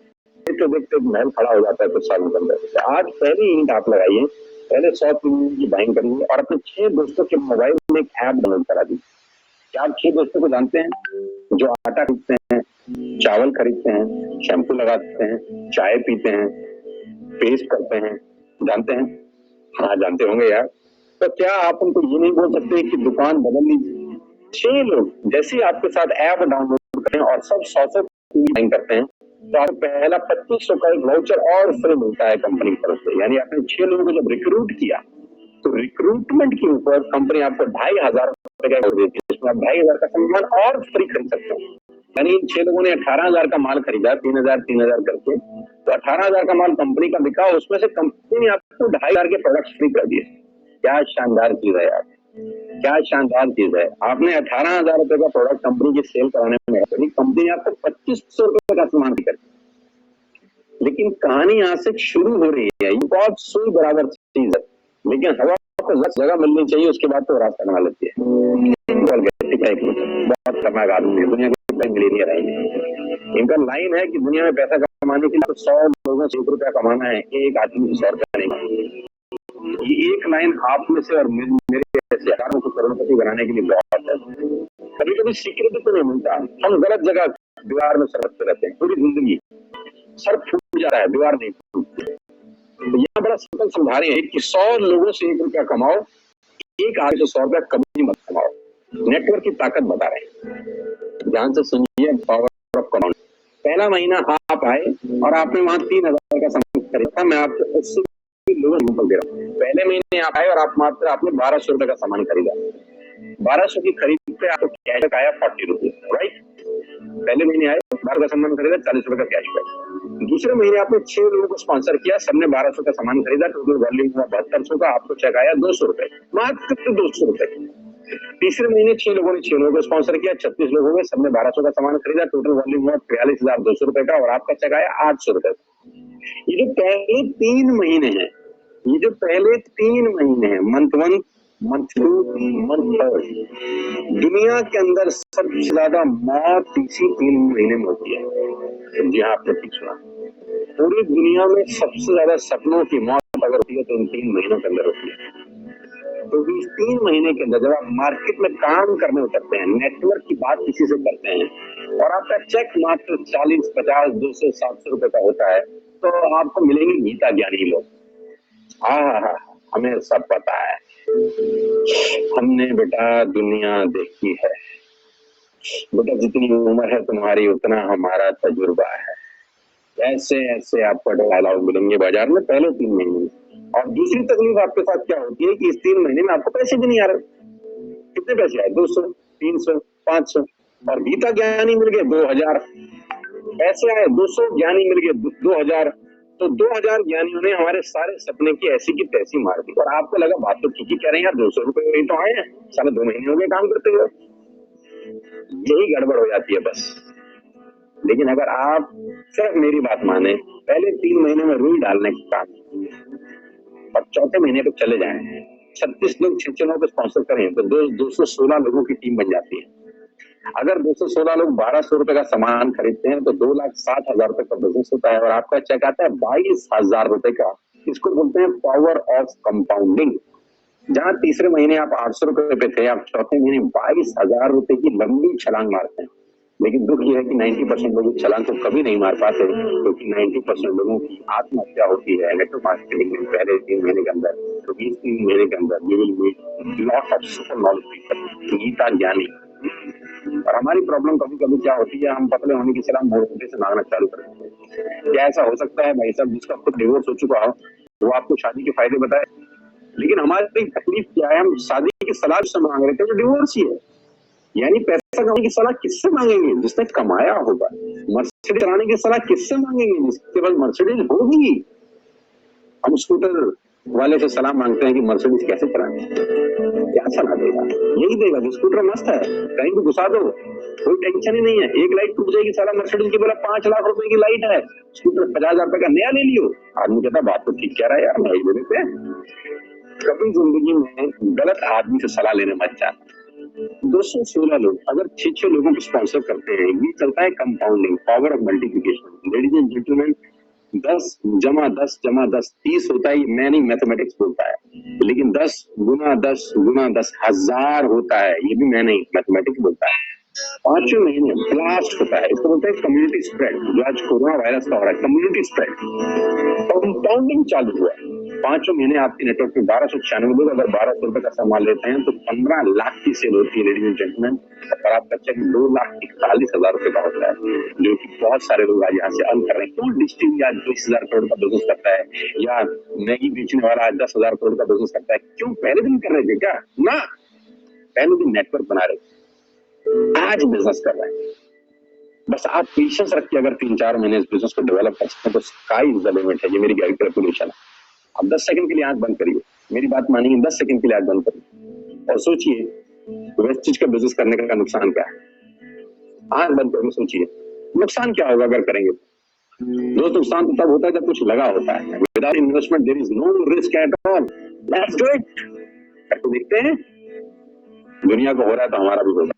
तो देखते महल खड़ा हो जाता है कुछ सालों के अंदर। आज पहली ईंट आप लगाइए, पहले 100 पीवी की बाइंग करिए और अपने 6 दोस्तों के मोबाइल में एक ऐप डाउनलोड करा दीजिए। क्या आप 6 दोस्तों को जानते हैं? जो आटा खरीदते हैं, चावल खरीदते हैं, शैम्पू लगाते हैं, चाय पीते हैं, पेस्ट करते हैं, जानते हैं? हाँ जानते होंगे यार। तो क्या आप उनको ये नहीं बोल सकते कि दुकान बदल लीजिए? 6 लोग जैसे आपके साथ ऐप डाउनलोड करें और सब 100 बाइंग करते हैं तो आपको पहला 2500 का एक वाउचर और फ्री मिलता है कंपनी की तरफ से। यानी आपने 6 लोगों को जब रिक्रूट किया तो रिक्रूटमेंट के ऊपर कंपनी आपको 2500 रुपए का देती है, जिसमें आप 2500 का सामान और फ्री खरीद सकते हो। यानी इन 6 लोगों ने 18000 का माल खरीदा, 3000 करके, तो 18000 का माल कंपनी का बिका, उसमें से कंपनी ने आपको 2500 के प्रोडक्ट फ्री कर दिए। क्या शानदार चीज है यार, क्या शानदार चीज है। आपने 18000 रुपए का प्रोडक्ट कंपनी की सेल कराने में कंपनी ने आपको 2500 रुपए का सामान दिया। लेकिन कहानी यहाँ से शुरू हो रही है। ये बहुत सुई बराबर चीज है, लेकिन हवा को जगह मिलनी चाहिए, उसके बाद तो रास्ता बना लेती है। बहुत खतरनाक आदमी है, दुनिया के मिलीनियर है। इनका लाइन है कि दुनिया में पैसा कमाने के लिए तो 100 लोगों से 1 रुपया कमाना है, एक आदमी से 100 रुपया नहीं। ये एक लाइन आप में से और मेरे जैसे हजारों को करोड़पति बनाने के लिए बहुत है। कभी कभी सीक्रेट तो नहीं मिलता, हम गलत जगह दीवार में सरकते रहते हैं पूरी जिंदगी। सर फूट जा रहा है, दीवार नहीं फूटती। तो यहाँ बड़ा सिंपल समझा रहे हैं कि 100 लोगों से 1 रुपया कमाओ, एक आदमी से 100 रुपया कभी मत कमाओ। नेटवर्क की ताकत बता रहे हैं, ध्यान से सुनिए। Power of compound. पहला महीना आप आए और आपने वहां 3000 का सामान खरीदा, मैं आपको 80 लोगों को दे रहा हूँ। पहले महीने आप आए और आप मात्र आपने 1200 रुपए का सामान खरीदा, 1200 की खरीद पे आपको कैशबैक आया 40 रुपये, राइट। पहले महीने आए 12 का सामान खरीदा, 40 रुपए का कैशबैक। दूसरे महीने आपने 6 लोगों को स्पॉन्सर किया, सबने 1200 का सामान खरीदा, टोटल वॉल्यूम हुआ 7200 का, आपको चेक आया 200 रुपए, मात्र 200 रुपए। तीसरे महीने 6 लोगों ने 6 लोगों को स्पॉन्सर किया, 36 लोग हो गए, सबने 1200 का सामान खरीदा, टोटल वॉल्यूम हुआ 43200 रुपए का, और आपका चेक आया 800 रुपए। ये जो पहले 3 महीने हैं, ये जो पहले 3 महीने हैं, मंथ 1, मंथ 2, मंथ 3, दुनिया के अंदर सबसे ज्यादा मौत इसी 3 महीने में होती है। जी हाँ, आपने ठीक सुना, पूरी दुनिया में सबसे ज्यादा सपनों की मौत अगर होती है तो इन 3 महीनों के अंदर होती है। तो इस 3 महीने के अंदर जब आप मार्केट में काम करने उतरते हैं, नेटवर्क की बात किसी से करते हैं, और आपका चेक मात्र 40, 50, 200, 700 रुपए का होता है, तो आपको मिलेंगे गीता ज्ञानी लोग। हाँ, हमें सब पता है, हमने बेटा दुनिया देखी है बेटा, जितनी उम्र है तुम्हारी उतना हमारा तजुर्बा है। ऐसे ऐसे आपको डायलॉग मिलेंगे बाजार में पहले 3 महीने में। और दूसरी तकलीफ आपके साथ क्या होती है कि इस 3 महीने में आपको पैसे भी नहीं आ रहे। कितने पैसे आए? 200, 300, 500, और गीता ज्ञानी मिल गए 2000। पैसे आए 200, ज्ञानी मिल गए 2000, तो 2000 ज्ञानियों ने हमारे सारे सपने की ऐसी की तैसी मार दी। और आपको लगा बात तो ठीक ही कह रहे हैं यार, 200 रुपए में ही तो आए हैं, साले 2 महीने हो गए काम करते हुए। यही गड़बड़ हो जाती है बस। लेकिन अगर आप सिर्फ मेरी बात माने, पहले 3 महीने में रुई डालने का काम और चौथे महीने पे चले जाएं, 36 लोग 6 लोगों को स्पॉन्सर करें तो 216 लोगों की टीम बन जाती है। अगर 216 लोग 1200 रुपए का सामान खरीदते हैं तो 2,07,000 रुपए का बिजनेस होता है, और आपका चेक आता है 22,000 रुपए का। इसको बोलते हैं पावर ऑफ कंपाउंडिंग। जहां तीसरे महीने आप 800 रुपए पे थे, आप चौथे महीने 22,000 रुपए की लंबी छलांग मारते हैं। लेकिन दुख यह है कि 90% लोग इस छलांग को कभी नहीं मार पाते, क्योंकि 90% लोगों की आत्महत्या होती है नेटवर्क मार्केटिंग में पहले 3 महीने के अंदर। तो इस 3 महीने के अंदर you will meet lot of super knowledge people, Gita ज्ञानी। और हमारी प्रॉब्लम कभी कभी क्या होती है, हम पतले होने की सलाह मोटे से मांगना चालू कर देते हैं। क्या ऐसा हो सकता है भाई साहब, जिसका खुद डिवोर्स हो चुका हो वो आपको शादी के फायदे बताए? लेकिन हमारी तकलीफ क्या है, हम शादी की सलाह से मांग रहे थे, तो डिवोर्स ही है। यानी पैसा कमाने की सलाह किससे मांगेंगे? जिसने कमाया होगा। मर्सिडीज चलाने की सलाह किससे मांगेंगे? जिसके पास मर्सिडीज होगी। हम स्कूटर वाले से सलाह मांगते हैं कि मर्सिडीज कैसे चलाएं, क्या सलाह देगा? यही देगा कि स्कूटर मस्त है, कहीं भी घुसा दो, कोई टेंशन ही नहीं है। एक लाइट टूट जाएगी, साला मर्सिडीज की बोला 5 लाख रुपए की लाइट है, स्कूटर 50,000 रुपए का नया ले लियो। आदमी कहता बात तो ठीक कह रहा है यार, भाई बोले पे। कभी जिंदगी में गलत आदमी से सलाह लेने मत जाना। 216 लोग अगर 6 लोगों को स्पॉन्सर करते हैं, ये चलता है compounding, power of multiplication. Ladies and gentleman, 10 जमा 10 जमा 10 30 होता है। मैं नहीं, मैथमेटिक्स बोलता है, लेकिन 10 गुना 10 गुना 10 1000 होता है। ये भी मैं नहीं, मैथमेटिक्स बोलता है। 5वें महीने ब्लास्ट होता है, इसको बोलते हैं कम्युनिटी स्प्रेड। जो आज कोरोना वायरस का हो रहा है, कम्युनिटी स्प्रेड, कंपाउंडिंग चालू हुआ है। 5वें महीने आपके नेटवर्क में 1296 लोग अगर 1200 रुपए का सामान लेते हैं तो 15 लाख की सेल होती है लेडीज एंड जेंटलमैन। और आपका चेक 2,41,000 रुपए का होता है, जो कि बहुत सारे लोग आज यहाँ से अर्न कर रहे हैं। क्यों डिस्टिल आज 20,000 करोड़ का बिजनेस करता है, या मैगी बेचने वाला आज 10,000 करोड़ का बिजनेस करता है? क्यों? पहले दिन कर रहे थे क्या? ना, पहले दिन नेटवर्क बना रहे, आज बिजनेस कर रहे हैं। बस आप पेशेंस रखिए, अगर 3-4 महीने इस बिजनेस को डेवलप कर सकते हैं तो स्काई इज द लिमिट है। ये मेरी कैलकुलेशन है। आप 10 सेकंड के लिए आंख बंद करिए, मेरी बात मानिए, 10 सेकंड के लिए आंख बंद करिए और सोचिए वेस्टेज का बिजनेस करने का नुकसान क्या है। आंख बंद करके सोचिए नुकसान क्या होगा अगर करेंगे। दोस्तों, नुकसान तो तब होता है जब कुछ लगा होता है। Without investment there is no risk at all. Let's do it. करके देखते हैं, दुनिया को हो रहा है तो हमारा भी होगा।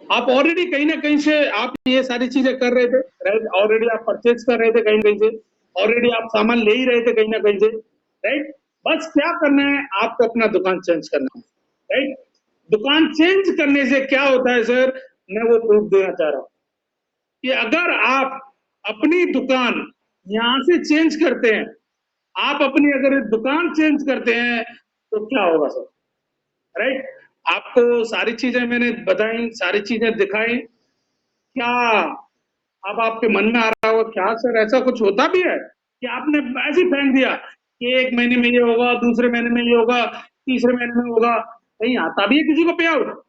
आप ऑलरेडी कहीं ना कहीं से आप ये सारी चीजें कर रहे थे, राइट? ऑलरेडी आप परचेज कर रहे थे कहीं कहीं से, ऑलरेडी आप सामान ले ही रहे थे कहीं ना कहीं से, राइट? बस क्या करना है, आपको अपना दुकान चेंज करना है, राइट? दुकान चेंज करने से क्या होता है सर, मैं वो प्रूफ देना चाह रहा हूँ कि अगर आप अपनी दुकान यहाँ से चेंज करते हैं, आप अपनी अगर दुकान चेंज करते हैं तो क्या होगा सर, राइट? आपको सारी चीजें मैंने बताई, सारी चीजें दिखाई, क्या अब आपके मन में आ रहा होगा क्या सर ऐसा कुछ होता भी है कि आपने ऐसे ही फेंक दिया कि एक महीने में ये होगा, दूसरे महीने में ये होगा, तीसरे महीने में होगा, कहीं आता भी है किसी को पे आउट?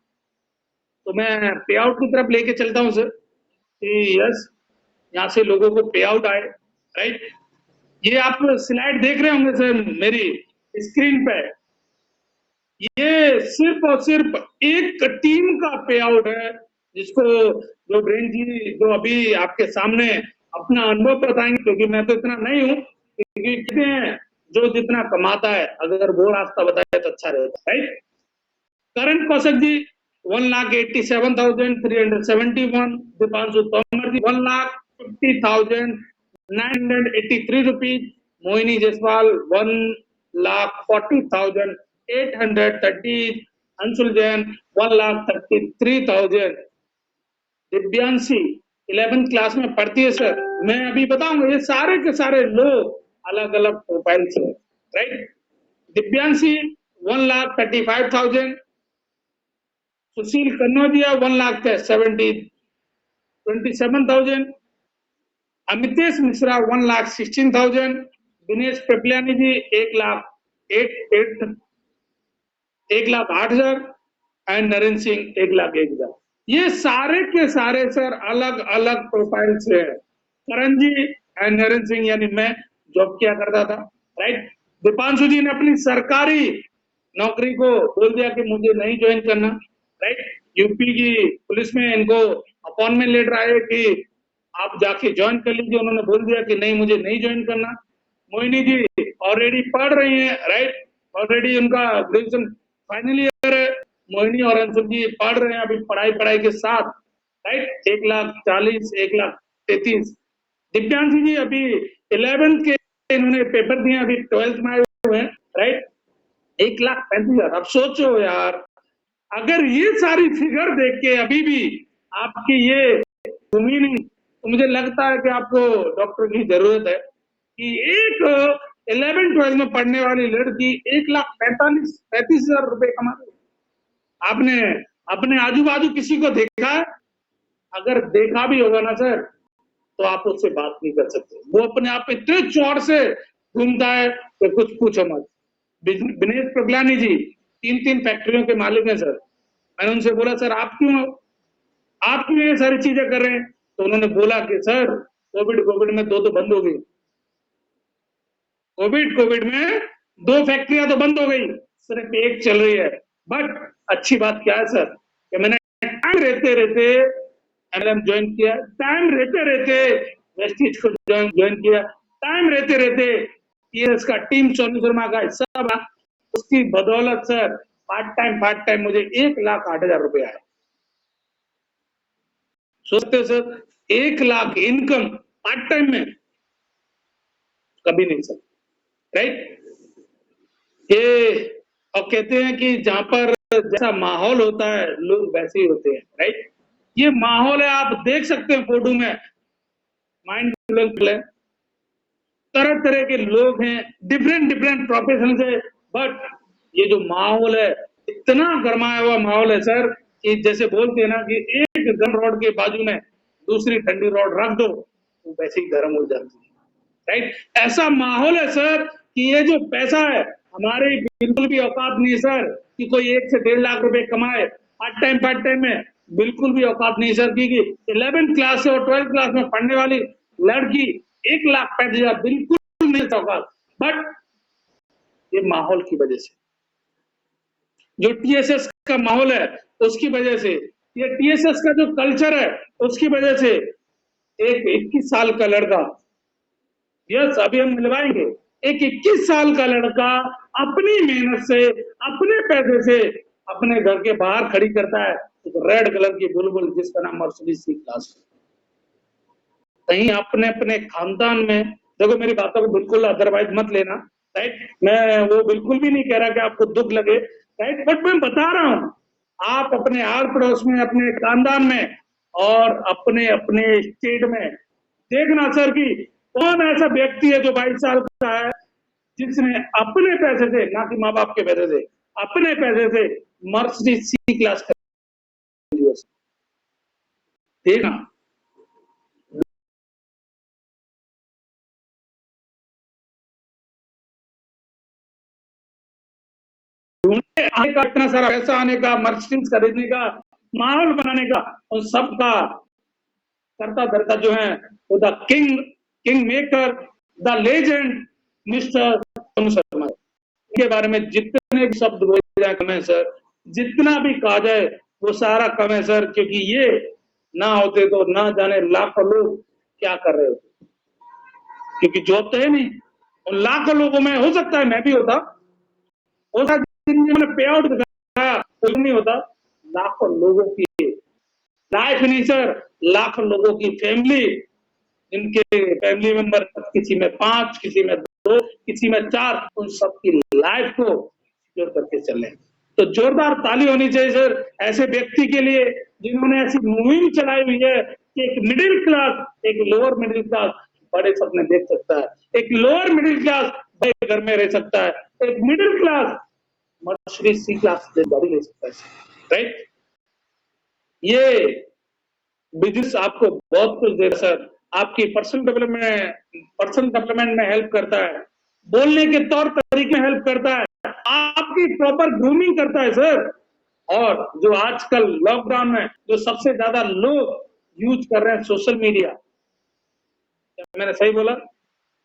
तो मैं पे आउट की तरफ लेके चलता हूँ सर कि यस, यहाँ से लोगों को पे आउट आए, राइट? ये आप स्लाइड देख रहे होंगे सर मेरी स्क्रीन पे, ये सिर्फ और सिर्फ एक टीम का पे आउट है, जिसको जो ब्रेन जी जो अभी आपके सामने अपना अनुभव बताएंगे, क्योंकि मैं तो इतना नहीं हूँ, क्योंकि कहते हैं जो जितना कमाता है अगर वो रास्ता बताए तो अच्छा रहता है, राइट? करण कौशिक जी 1,87,371, दीपांशु तोमर जी 1,50,983 rupees, Mohini Jaiswal 1,40,830, Anshul Jain 1,33,000, Divyanshi 11th class में पढ़ती है सर। मैं अभी बताऊंगा, ये सारे के सारे लोग अलग अलग प्रोफाइल से, राइट? दिव्यांशी 1,35,000, सुशील कन्नौजिया 1,27,000, अमितेश मिश्रा 1,16,000, दिनेश पेपलियानी जी 1,08,000 एंड नरेंद्र सिंह 1,01,000। ये सारे के सारे सर अलग अलग प्रोफाइल से है। करण जी एंड नरेंद्र सिंह यानी मैं जॉब किया करता था, राइट? दीपांशु जी ने अपनी सरकारी नौकरी को बोल दिया कि मुझे नहीं ज्वाइन करना, राइट? यूपी की पुलिस में इनको अपॉइंटमेंट लेटर आए कि आप जाके ज्वाइन कर लीजिए, उन्होंने बोल दिया कि नहीं मुझे नहीं ज्वाइन करना। मोहिनी जी ऑलरेडी पढ़ रही हैं, राइट? ऑलरेडी उनका ग्रेजुएशन फाइनल ईयर है, मोहिनी और अंशुल जी पढ़ रहे हैं अभी पढ़ाई के साथ, राइट? 1,40,000, 1,33,000। दिव्यांशी जी अभी 11th के इन्होंने पेपर दिए, अभी 12th में आए हुए हैं, राइट? 1,35,000। अब सोचो यार, अगर ये सारी फिगर देख के अभी भी आपकी ये नहीं, तो मुझे लगता है कि आपको डॉक्टर की जरूरत है कि एक 11-12 में पढ़ने वाली लड़की 1,35,000 रुपए कमा रही है। आपने अपने आजू बाजू किसी को देखा है? अगर देखा भी होगा ना सर, तो आप उससे बात नहीं कर सकते, वो अपने आप इतने चौड़ से घूमता है कि कुछ पूछो मत। दिनेश पेपलियानी जी 3 फैक्ट्रियों के मालिक हैं सर। मैंने उनसे बोला सर आप क्यों ये सारी चीजें कर रहे हैं? तो उन्होंने बोला कि सर कोविड में 2 बंद हो गई, कोविड में 2 फैक्ट्रियां तो बंद हो गई, सिर्फ एक चल रही है। बट अच्छी बात क्या है सर कि मैंने टाइम रहते एलएम ज्वाइन किया, टाइम रहते वेस्टीज को ज्वाइन किया, टाइम रहते ये इसका टीम सोनू शर्मा का हिस्सा बना, उसकी बदौलत सर पार्ट टाइम मुझे 1,08,000 रुपए आए। सोचते हो sir 1 lakh income part time में? कभी नहीं सर, राइट? ये और कहते हैं कि जहां पर जैसा माहौल होता है लोग वैसे ही होते हैं, राइट? ये माहौल है, आप देख सकते हैं फोटो में, माइंड ब्लोइंग है, तरह तरह के लोग हैं, डिफरेंट प्रोफेशन से, बट ये जो माहौल है इतना गर्माया हुआ माहौल है सर कि जैसे बोलते हैं ना कि एक गर्म रॉड के बाजू में दूसरी ठंडी रॉड रख दो तो वैसे ही गर्म हो जाती है, राइट? ऐसा माहौल है सर कि ये जो पैसा है हमारे बिल्कुल भी औकात नहीं है सर कि कोई 1 से 1.5 लाख रुपए कमाए पार्ट टाइम में, बिल्कुल भी औकात नहीं सर। क्योंकि 11th क्लास से और 12th क्लास में पढ़ने वाली लड़की 1,65,000 बिल्कुल नहीं औकात। बट ये माहौल की वजह से, जो टीएसएस का माहौल है उसकी वजह से, ये टीएसएस का जो कल्चर है उसकी वजह से एक 21 साल का लड़का, यस अभी हम मिलवाएंगे, एक 21 साल का लड़का अपनी मेहनत से अपने पैसे से अपने घर के बाहर खड़ी करता है एक रेड कलर की बुलबुल जिसका नाम मर्सिडीज सी क्लास है। कहीं अपने अपने खानदान में, देखो मेरी बातों को बिल्कुल अदरवाइज मत लेना, राइट, मैं वो बिल्कुल भी नहीं कह रहा कि आपको दुख लगे, राइट, बट मैं बता रहा हूं आप अपने आड़ पड़ोस में, अपने खानदान में और अपने अपने स्टेट में देखना सर कि कौन ऐसा व्यक्ति है जो 22 साल का है जिसने अपने पैसे से, ना कि माँ बाप के पैसे से, अपने पैसे से मर्सिडीज सी क्लास खरीदी है। देखना ढूंढने आने का, इतना सारा पैसा आने का, मर्सिडीज खरीदने का, माहौल बनाने का, उन सबका करता धरता जो है वो the king maker, the legend mister Sonu Sharma के बारे में जितने भी शब्द बोले जाए कम है सर, जितना भी कहा जाए वो सारा कम है सर, क्योंकि ये ना होते तो ना जाने लाखों लोग क्या कर रहे होते, क्योंकि जॉब तो है नहीं। उन लाखों लोगों में हो सकता है मैं भी होता, हो सकता है जिन्होंने पे आउट दिखाया कुछ नहीं होता। लाखों लोगों की लाइफ नहीं सर, लाखों लोगों की फैमिली, जिनके फैमिली मेंबर किसी में 5, किसी में 2, किसी में 4, उन सबकी लाइफ को सिक्योर करके चले। तो जोरदार ताली होनी चाहिए सर ऐसे व्यक्ति के लिए जिन्होंने ऐसी मुहिम चलाई हुई है कि एक मिडिल क्लास, एक लोअर मिडिल क्लास बड़े सपने देख सकता है, एक लोअर मिडिल क्लास बड़े घर में रह सकता है, एक middle class Mercedes C class गाड़ी ले सकता है, राइट। ये बिजनेस आपको बहुत कुछ देता है सर, आपकी पर्सनल डेवलपमेंट में हेल्प करता है, बोलने के तौर तरीके में हेल्प करता है, आपकी प्रॉपर ग्रूमिंग करता है सर। और जो आजकल लॉकडाउन में जो सबसे ज्यादा लोग यूज कर रहे हैं सोशल मीडिया, क्या मैंने सही बोला?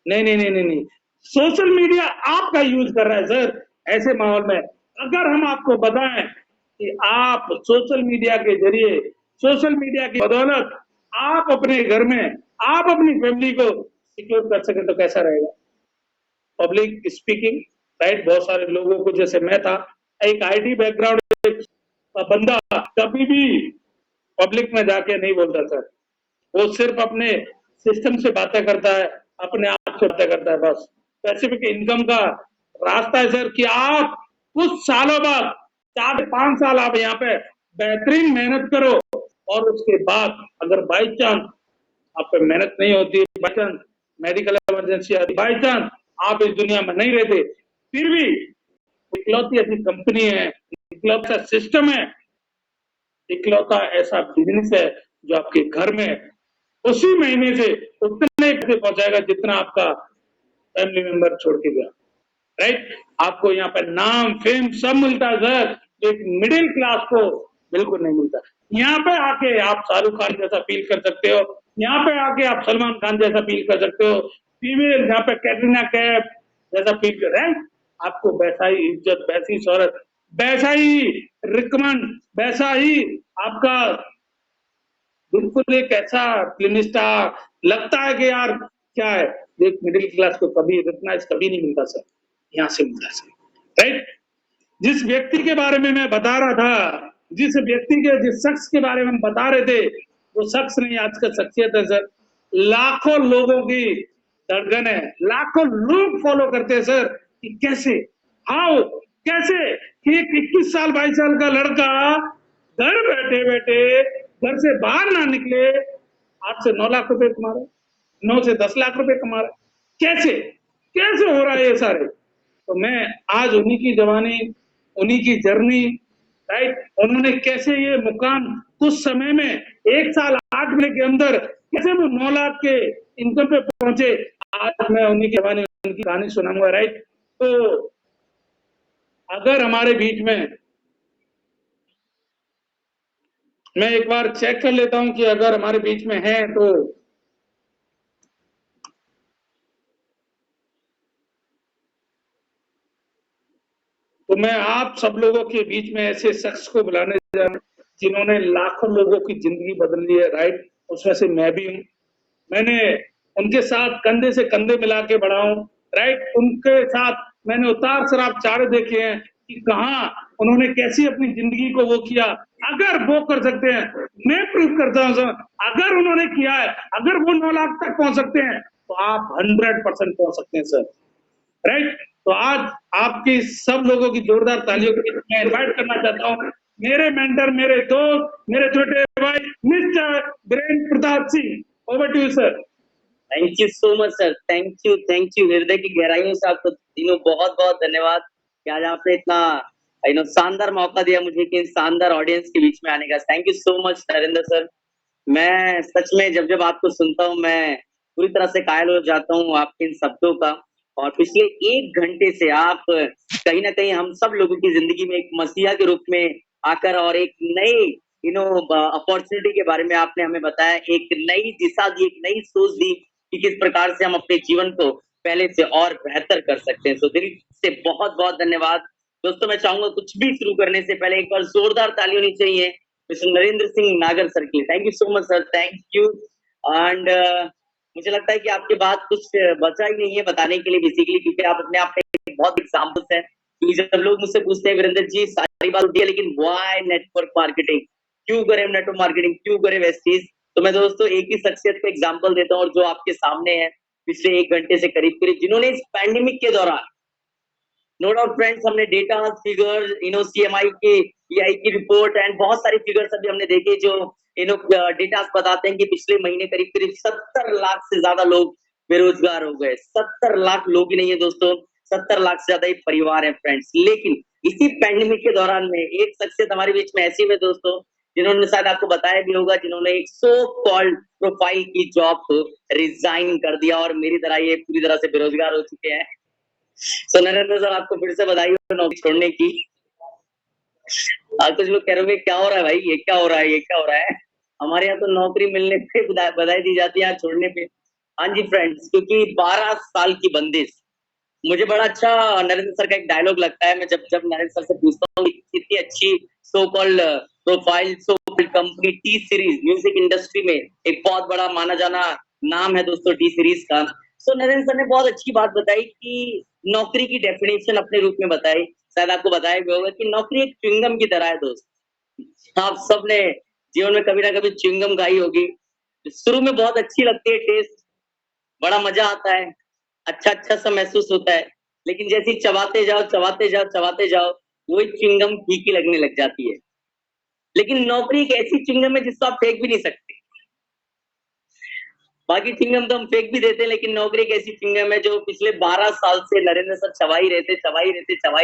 नहीं, सोशल मीडिया आपका यूज कर रहा है सर। ऐसे माहौल में अगर हम आपको बताएं कि आप सोशल मीडिया के जरिए, सोशल मीडिया की बदौलत आप अपने घर में, आप अपनी फैमिली को सिक्योर कर सके तो कैसा रहेगा? पब्लिक स्पीकिंग, राइट, बहुत सारे लोगों को, जैसे मैं था, एक आईटी बैकग्राउंड का बंदा कभी भी पब्लिक में जाके नहीं बोलता सर, वो सिर्फ अपने सिस्टम से बातें करता है, अपने आप से बातें करता है, बस। स्पेसिफिक इनकम का रास्ता है सर कि आप कुछ सालों बाद, 4 से 5 साल आप यहाँ पे बेहतरीन मेहनत करो और उसके बाद अगर बाई चांस आप पे मेहनत नहीं होती, बाई चांस मेडिकल इमरजेंसी आती, बाई चांस आप इस दुनिया में नहीं रहते, फिर भी इकलौती ऐसी कंपनी है, इकलौता सिस्टम है, इकलौता ऐसा बिजनेस है जो आपके घर में उसी महीने से उतने पैसे पहुंचाएगा जितना आपका फैमिली मेंबर छोड़ के गया, राइट। आपको यहाँ पे नाम, फेम सब मिलता है सर, जो एक मिडिल क्लास को बिल्कुल नहीं मिलता। यहाँ पे आके आप शाहरुख खान जैसा फील कर सकते हो, यहाँ पे आके आप सलमान खान जैसा फील कर सकते हो, फीमेल यहाँ पे कैटरीना कैफ जैसा फील कर रहे हैं, आपको वैसा ही इज्जत, वैसी शोहरत, वैसा ही रिकमेंड, वैसा ही आपका बिल्कुल एक ऐसा फिल्म स्टार लगता है कि यार क्या है, एक मिडिल क्लास को कभी रिकॉग्नाइज कभी नहीं मिलता सर, यहाँ से मिलता सर, राइट। जिस व्यक्ति के बारे में मैं बता रहा था, जिस शख्स के बारे में हम बता रहे थे, वो शख्स नहीं आज का शख्सियत है सर। लाखों लोगों की धड़कन है, लाखों लोग फॉलो करते हैं सर कि कैसे, हाउ, कैसे कि एक 21 साल 22 साल का लड़का घर बैठे बैठे, घर से बाहर ना निकले, 8 से 9 लाख रुपए कमा रहे, 9 से 10 लाख रुपए कमा रहे, कैसे कैसे हो रहा है ये सारे? तो मैं आज उन्हीं की जवानी, उन्हीं की जर्नी, राइट, उन्होंने कैसे ये मुकाम कुछ समय में 1 साल 8 महीने के अंदर कैसे वो 9 लाख के इनकम पे पहुंचे, आज मैं उन्हीं की जवानी, उनकी कहानी सुनाऊंगा, राइट। तो अगर हमारे बीच में, मैं एक बार चेक कर लेता हूं कि अगर हमारे बीच में है तो मैं आप सब लोगों के बीच में ऐसे शख्स को बुलाने जा रहा हूं जिन्होंने लाखों लोगों की जिंदगी बदल ली है, राइट, उसमें से मैं भी हूं। मैंने उनके साथ कंधे से कंधे मिला के बढ़ा हूं, राइट, उनके साथ मैंने उतार चढ़ाव 4 देखे हैं, कि कहाँ उन्होंने कैसी अपनी जिंदगी को वो किया। अगर वो कर सकते हैं, मैं प्रूव करता हूँ सर, अगर उन्होंने किया है, अगर वो 9 लाख तक पहुंच सकते हैं, तो आप 100% पहुंच सकते हैं सर। राइट? तो आज आपकी सब लोगों की जोरदार तालियों के बीच मैं इनवाइट करना चाहता हूँ मेरे मेंटर, मेरे दोस्त, मेरे छोटे भाई mister Virendra Pratap Singh. Over to you sir. Thank you so much sir, thank you. हृदय की गहराइयों से आपको तीनों बहुत बहुत धन्यवाद कि आज आपने इतना शानदार मौका दिया मुझे कि इन शानदार ऑडियंस के बीच में आने का। Thank you so much Narendra sir. मैं सच में जब जब आपको सुनता हूँ मैं पूरी तरह से कायल हो जाता हूँ आपके इन शब्दों का। और पिछले 1 घंटे से आप कहीं ना कहीं हम सब लोगों की जिंदगी में एक मसीहा के रूप में आकर और एक नई अपॉर्चुनिटी के बारे में आपने हमें बताया, एक नई दिशा दी, एक नई सोच दी कि किस प्रकार से हम अपने जीवन को पहले से और बेहतर कर सकते हैं। तो दिल से बहुत बहुत धन्यवाद दोस्तों। मैं चाहूंगा कुछ भी शुरू करने से पहले एक बार जोरदार ताली होनी चाहिए मिस्टर नरेंद्र सिंह नागर सर की। Thank you so much sir, thank you. And मुझे लगता है कि आपके बाद कुछ बचा ही नहीं है बताने के लिए बेसिकली, क्योंकि आप अपने आप में बहुत एग्जाम्पल्स हैं। क्योंकि जब लोग मुझसे पूछते हैं वीरेंद्र जी सारी बात होती है लेकिन व्हाई नेटवर्क मार्केटिंग, क्यों करें नेटवर्क मार्केटिंग, क्यों करें वेस्टीज, तो मैं दोस्तों एक ही शख्सियत को एग्जाम्पल देता हूँ और जो आपके सामने है पिछले 1 घंटे से करीब करीब, जिन्होंने इस पैंडेमिक के दौरान नो डाउट फ्रेंड्स हमने डेटा फिगर्स सीएमआई की ईआई की रिपोर्ट एंड बहुत सारी फिगर्स अभी हमने देखे जो डेटा बताते हैं कि पिछले महीने करीब करीब 70 लाख से ज्यादा लोग बेरोजगार हो गए। 70 लाख लोग ही नहीं है दोस्तों, 70 लाख से ज्यादा ही परिवार है फ्रेंड्स। लेकिन इसी पैंडेमिक के दौरान में एक शख्सियत हमारे बीच में ऐसी है दोस्तों जिन्होंने शायद आपको बताया भी होगा, जिन्होंने एक सो कॉल्ड प्रोफाइल की जॉब को रिजाइन कर दिया और मेरी तरह ये पूरी तरह से बेरोजगार हो चुके हैं। सो नरेंद्र सर आपको फिर से बधाई हो नौकरी छोड़ने की। कुछ लोग कह रहे होंगे क्या हो रहा है भाई, ये क्या हो रहा है, ये क्या हो रहा है। हमारे यहाँ तो नौकरी मिलने पे बधाई दी जाती है, छोड़ने पे। हाँ जी फ्रेंड्स, क्योंकि 12 साल की बंदिश। मुझे बड़ा अच्छा नरेंद्र सर का एक डायलॉग लगता है, मैं जब जब नरेंद्र सर से पूछता हूँ कितनी अच्छी so called profile, so called company T series music industry में एक बहुत बड़ा माना जाना नाम है दोस्तों टी सीरीज का। सो नरेंद्र सर ने बहुत अच्छी बात बताई कि नौकरी की डेफिनेशन अपने रूप में बताई। शायद आपको बताया भी होगा कि नौकरी एक च्युइंगम की तरह है दोस्त। आप सबने जीवन में कभी ना कभी च्युइंगम खाई होगी। शुरू में बहुत अच्छी लगती है टेस्ट, बड़ा मजा आता है, अच्छा अच्छा सा महसूस होता है, लेकिन जैसे ही चबाते जाओ चबाते जाओ चबाते जाओ वही च्युइंगम फीकी लगने लग जाती है। लेकिन नौकरी एक ऐसी च्युइंगम है जिसको आप फेंक भी नहीं सकते। बाकी च्युइंगम तो हम फेंक भी देते हैं, लेकिन नौकरी एक ऐसी च्युइंगम है जो पिछले 12 साल से नरेंद्र सर चबाई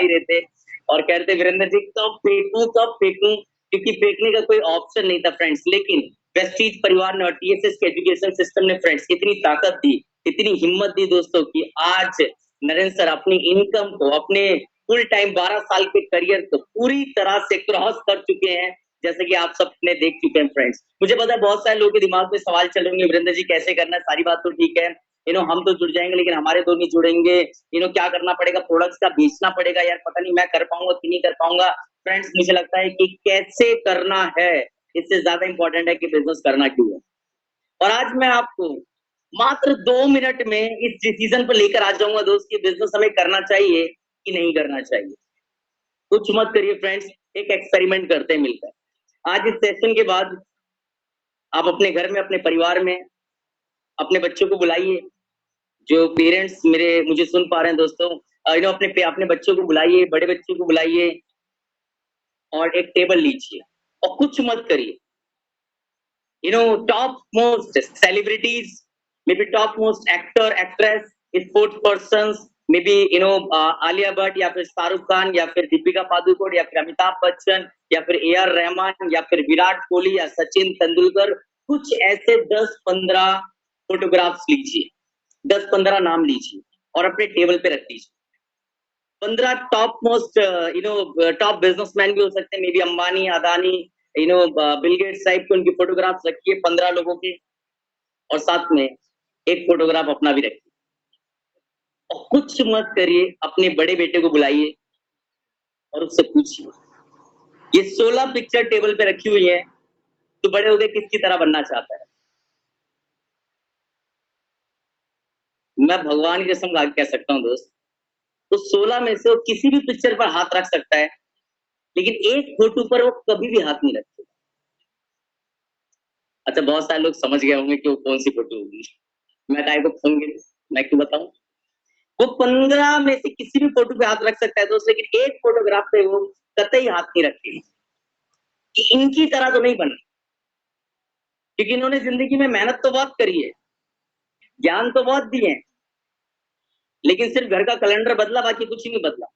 रहते और कहते वीरेंद्र जी कब फेंकूं, क्योंकि फेंकने का कोई ऑप्शन नहीं था फ्रेंड्स। लेकिन वेस्टीज परिवार ने और टीएसएस के एजुकेशन सिस्टम ने फ्रेंड्स इतनी ताकत दी, इतनी हिम्मत दी दोस्तों की आज नरेंद्र सर अपनी इनकम को, अपने फुल टाइम 12 साल के करियर को पूरी तरह से क्रॉस कर चुके हैं, जैसे कि आप सबने देख चुके हैं फ्रेंड्स। मुझे पता है बहुत सारे लोगों के दिमाग में सवाल चल रहे होंगे वीरेंद्र जी कैसे करना है, सारी बात तो ठीक है, हम तो जुड़ जाएंगे लेकिन हमारे दो नहीं जुड़ेंगे, क्या करना पड़ेगा, प्रोडक्ट्स का बेचना पड़ेगा, यार पता नहीं मैं कर पाऊंगा कि नहीं कर पाऊंगा। फ्रेंड्स मुझे लगता है कि कैसे करना है इससे ज्यादा इंपॉर्टेंट है कि बिजनेस करना क्यों है। और आज मैं आपको मात्र 2 मिनट में इस डिसीजन पर लेकर आ जाऊंगा दोस्त कि बिजनेस हमें करना चाहिए कि नहीं करना चाहिए। कुछ मत करिए फ्रेंड्स, एक एक्सपेरिमेंट करते हैं मिलकर। आज इस सेशन के बाद आप अपने घर में, अपने परिवार में अपने बच्चों को बुलाइए, जो पेरेंट्स मुझे सुन पा रहे हैं दोस्तों, अपने बच्चों को बुलाइए, बड़े बच्चों को बुलाइए और एक टेबल लीजिए और कुछ मत करिए। Top most celebrities, may be top most actor, actress, sports person, may be Alia Bhatt या फिर शाहरुख खान या फिर दीपिका पादुकोण या फिर अमिताभ बच्चन या फिर AR रहमान या फिर विराट कोहली या सचिन तेंदुलकर, कुछ ऐसे 10-15 फोटोग्राफ्स लीजिए, 10-15 नाम लीजिए और अपने टेबल पे रख दीजिए। 15 टॉप मोस्ट टॉप बिजनेसमैन भी हो सकते हैं, may be Ambani, Adani, Bill Gates type के, उनकी फोटोग्राफ्स रखिए 15 लोगों की, और साथ में एक फोटोग्राफ अपना भी रखिए। और कुछ मत करिए, अपने बड़े बेटे को बुलाइए और उससे पूछिए, ये 16 पिक्चर टेबल पे रखी हुई है, तो बड़े हो गए किसकी तरह बनना चाहता है? मैं भगवान की कसम कह सकता हूँ दोस्त, तो 16 में से वो किसी भी पिक्चर पर हाथ रख सकता है, लेकिन एक फोटो पर वो कभी भी हाथ नहीं रखेगा। अच्छा, बहुत सारे लोग समझ गए होंगे कि वो कौन सी फोटो होगी। मैं काय को फोन मैं क्यों बताऊं? वो 15 में से किसी भी फोटो पे हाथ रख सकता है दोस्त, लेकिन एक फोटोग्राफ पे वो कतई हाथ नहीं रखेगा कि इनकी तरह तो नहीं बनना, क्योंकि इन्होंने जिंदगी में मेहनत तो बहुत करी है, ज्ञान तो बहुत दिए हैं, लेकिन सिर्फ घर का कैलेंडर बदला, बाकी कुछ ही नहीं बदला।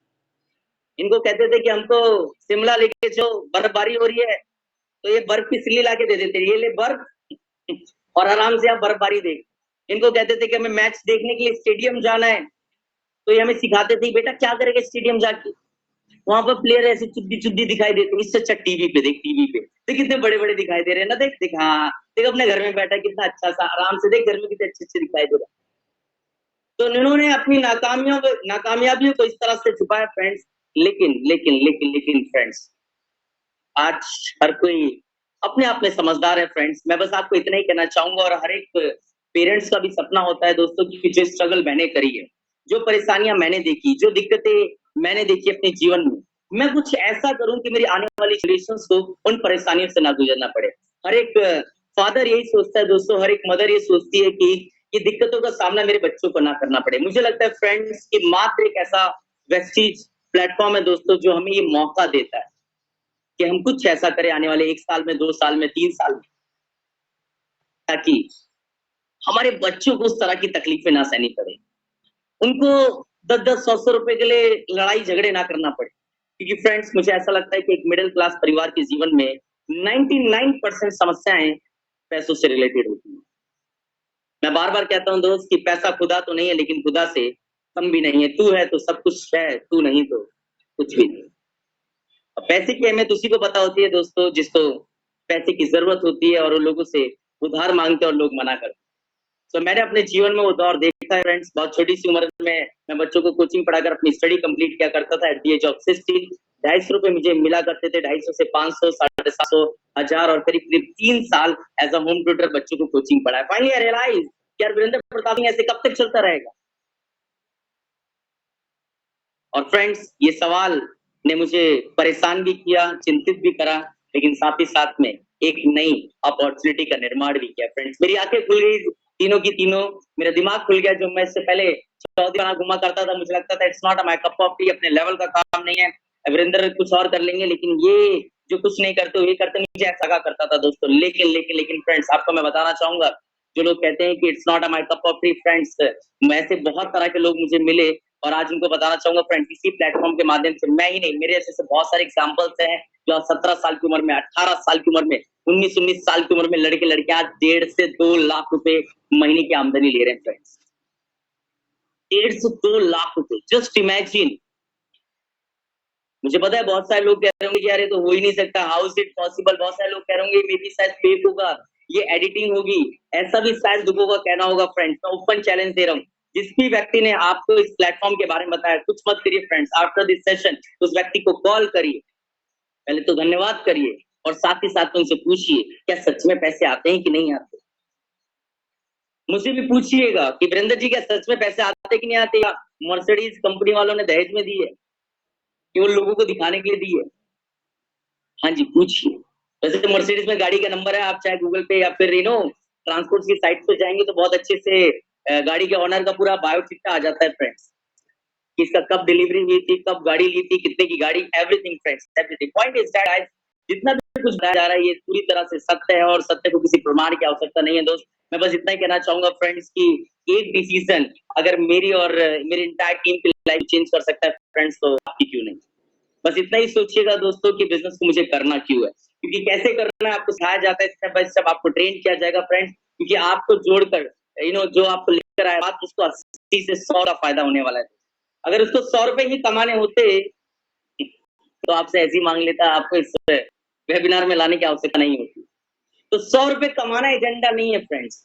इनको कहते थे कि हमको शिमला लेके जो बर्फबारी हो रही है तो ये बर्फ की सिल्ली लाके दे देते, ये ले बर्फ और आराम से आप बर्फबारी देख। इनको कहते थे कि हमें मैच देखने के लिए स्टेडियम जाना है, तो ये हमें सिखाते थे बेटा क्या करेगा स्टेडियम जाके, वहां पर प्लेयर ऐसे चुद्दी चुद्दी दिखाई देते, इससे अच्छा टीवी पे देख, टीवी पे तो कितने बड़े बड़े दिखाई दे रहे हैं ना, देख देख, हाँ देख अपने घर में बैठा कितना अच्छा सा आराम से देख, घर में कितने अच्छे अच्छे दिखाई दे रहा। तो इन्होंने अपनी नाकामयाबियों को इस तरह से छुपाया फ्रेंड्स। लेकिन लेकिन लेकिन लेकिन फ्रेंड्स, आज हर कोई अपने आप में समझदार है फ्रेंड्स। मैं बस आपको इतना ही कहना चाहूंगा, और हर एक पेरेंट्स का भी सपना होता है दोस्तों कि जो स्ट्रगल मैंने करी है, जो परेशानियां मैंने देखी, जो दिक्कतें मैंने देखी अपने जीवन में, मैं कुछ ऐसा करूं कि मेरी आने वाली जनरेशन को उन परेशानियों से ना गुजरना पड़े। हर एक फादर यही सोचता है दोस्तों, हर एक मदर ये सोचती है कि ये दिक्कतों का सामना मेरे बच्चों को ना करना पड़े। मुझे लगता है फ्रेंड्स कि मात्र एक ऐसा वेस्टीज प्लेटफॉर्म है दोस्तों जो हमें ये मौका देता है कि हम कुछ ऐसा करें आने वाले 1 साल में, 2 साल में, 3 साल में, ताकि हमारे बच्चों को उस तरह की तकलीफें ना सहनी पड़े, उनको 10-10, 100-100 रुपए के लिए लड़ाई झगड़े ना करना पड़े। क्योंकि फ्रेंड्स मुझे ऐसा लगता है कि एक मिडिल क्लास परिवार के जीवन में 99% समस्याएं पैसों से रिलेटेड होती हैं। मैं बार बार कहता हूं दोस्त कि पैसा खुदा तो नहीं है, लेकिन खुदा से कम भी नहीं है। तू है तो सब कुछ है, तू नहीं तो कुछ भी नहीं। पैसे की अहमियत उसी को पता होती है दोस्तों जिसको पैसे की जरूरत होती है, और उन लोगों से उधार मांगते हैं और लोग मना करते हैं। तो मैंने अपने जीवन में वो दौर देखा है फ्रेंड्स। बहुत छोटी सी उम्र में मैं बच्चों को कोचिंग पढ़ाकर अपनी स्टडी कंप्लीट किया करता था। एट द एज ऑफ 16 250 रुपए मुझे मिला करते थे, 250 से 500, 750, 1000, और करीब करीब 3 साल एज अ होम ट्यूटर बच्चों को कोचिंग पढ़ाया। फाइनली आई रियलाइज कि यार वीरेंद्र प्रताप सिंह ऐसे कब तक चलता रहेगा। और फ्रेंड्स ये सवाल ने मुझे परेशान भी किया, चिंतित भी करा, लेकिन साथ ही साथ में एक नई अपॉर्चुनिटी का निर्माण भी किया। फ्रेंड्स मेरी आंखें खुल गई तीनों की तीनों, मेरा दिमाग खुल गया। जो मैं इससे पहले सऊदी बना घुमा करता था, मुझे लगता था it's not my cup of T, अपने लेवल का काम नहीं है, वीरेंद्र कुछ और कर लेंगे, लेकिन ये जो कुछ नहीं करते ये करते, मुझे ऐसा लगा करता था दोस्तों। लेकिन लेकिन लेकिन फ्रेंड्स आपको मैं बताना चाहूंगा, जो लोग कहते हैं कि it's not my cup of T, friends ऐसे बहुत तरह के लोग मुझे मिले, और आज उनको बताना चाहूंगा फ्रेंड्स इसी प्लेटफॉर्म के माध्यम से, मैं ही नहीं मेरे ऐसे बहुत सारे एग्जांपल्स हैं जो 17 साल की उम्र में, 18 साल की उम्र में, 19 साल की उम्र में लड़के लड़कियां 1.5 से 2 लाख रुपए महीने की आमदनी ले रहे हैं फ्रेंड्स। 1.5 से 2 लाख रुपए, जस्ट इमेजिन। मुझे पता है बहुत सारे लोग कह रहे होंगे कि यार ये तो हो ही नहीं सकता, हाउ इज इट पॉसिबल। बहुत सारे लोग कह रहे होंगे मे बी शायद फेक होगा, ये एडिटिंग होगी, ऐसा भी शायद लोगों का कहना होगा। फ्रेंड्स मैं ओपन चैलेंज दे रहा हूँ, जिस भी व्यक्ति ने आपको इस प्लेटफॉर्म के बारे में बताया, कुछ मत करिए फ्रेंड्स। आफ्टर दिस सेशन उस व्यक्ति को कॉल करिए, पहले तो धन्यवाद करिए, और साथ ही साथ उनसे पूछिए क्या सच में पैसे आते हैं कि नहीं आते। मुझे भी पूछिएगा कि वीरेंद्र जी क्या सच में पैसे आते कि नहीं आते, या मर्सिडीज कंपनी वालों ने दहेज में दी है कि वो लोगों को दिखाने के लिए दी है। हाँ जी पूछिए। वैसे मर्सिडीज में गाड़ी का नंबर है, आप चाहे गूगल पे या फिर ट्रांसपोर्ट की साइट पे जाएंगे तो बहुत अच्छे से गाड़ी के ऑनर का पूरा बायोचिट्टा आ जाता है फ्रेंड्स, किसका कब डिलीवरी हुई थी, कब गाड़ी ली थी, कितने की गाड़ी, everything friends, everything. Point is that जितना भी कुछ बताया जा रहा है ये पूरी तरह से सत्य है, और सत्य को किसी प्रमाण की आवश्यकता नहीं है दोस्त। मैं बस इतना ही कहना चाहूंगा फ्रेंड्स की एक डिसीजन अगर मेरी और मेरी इंटायर टीम की लाइफ चेंज कर सकता है फ्रेंड्स, तो आपकी क्यों नहीं। बस इतना ही सोचिएगा दोस्तों कि बिजनेस को मुझे करना क्यों है, क्योंकि कैसे करना है आपको सिखाया जाता है, स्टेप बाय स्टेप आपको ट्रेन किया जाएगा फ्रेंड्स। क्योंकि आपको जोड़कर जो आपको लेकर आए बात, उसको 80 से 100 का फायदा होने वाला है। अगर उसको 100 रुपए ही कमाने होते तो आपसे ऐसी मांग लेता, आपको इस वेबिनार में लाने की आवश्यकता नहीं होती। तो 100 रुपए कमाना एजेंडा नहीं है फ्रेंड्स,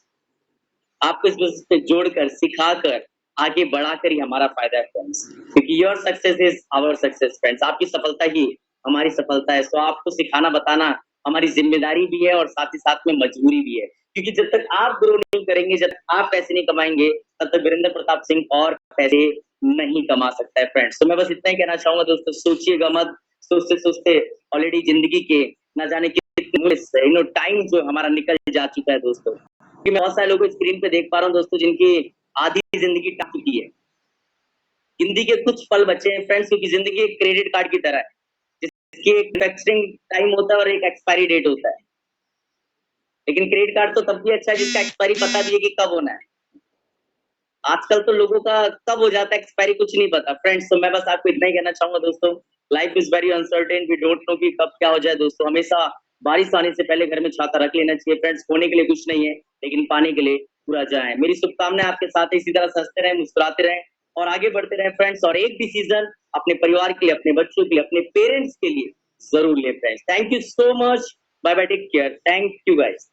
आपको इस बिजनेस पे जोड़कर, सिखाकर, आगे बढ़ाकर ही हमारा फायदा है फ्रेंड्स, क्योंकि your success is our success friends. आपकी सफलता ही हमारी सफलता है। सो आपको सिखाना बताना हमारी जिम्मेदारी भी है, और साथ ही साथ में मजबूरी भी है, क्योंकि जब तक आप ग्रो नहीं करेंगे, जब आप पैसे नहीं कमाएंगे, तब तक वीरेंद्र प्रताप सिंह और पैसे नहीं कमा सकता है फ्रेंड्स। तो मैं बस इतना ही कहना चाहूंगा दोस्तों, सोचिएगा मत, सोचते सोचते ऑलरेडी जिंदगी के ना जाने कितने टाइम जो हमारा निकल जा चुका है दोस्तों। कि मैं बहुत सारे लोगों को स्क्रीन पे देख पा रहा हूँ दोस्तों जिनकी आधी जिंदगी टप चुकी है, जिंदगी के कुछ पल बचे हैं फ्रेंड्स, क्योंकि जिंदगी एक क्रेडिट कार्ड की तरह है जिसकी एक मैन्युफैक्चरिंग टाइम होता है और एक एक्सपायरी डेट होता है। लेकिन क्रेडिट कार्ड तो तब भी अच्छा है जिसका एक्सपायरी पता भी है कि कब होना है। आजकल तो लोगों का कब हो जाता है एक्सपायरी कुछ नहीं पता फ्रेंड्स। तो मैं बस आपको इतना ही कहना चाहूंगा दोस्तों, life is very uncertain, we don't know कि कब क्या हो जाए दोस्तों। हमेशा बारिश आने से पहले घर में छाता रख लेना चाहिए फ्रेंड्स। खोने के लिए कुछ नहीं है लेकिन पाने के लिए पूरा जाए। मेरी शुभकामनाएं आपके साथ इसी तरह हंसते रहें, मुस्कुराते रहें और आगे बढ़ते रहें फ्रेंड्स। और एक डिसीजन अपने परिवार के लिए, अपने बच्चों के लिए, अपने पेरेंट्स के लिए जरूर ले friends. Thank you so much, bye bye, take care, thank you guys.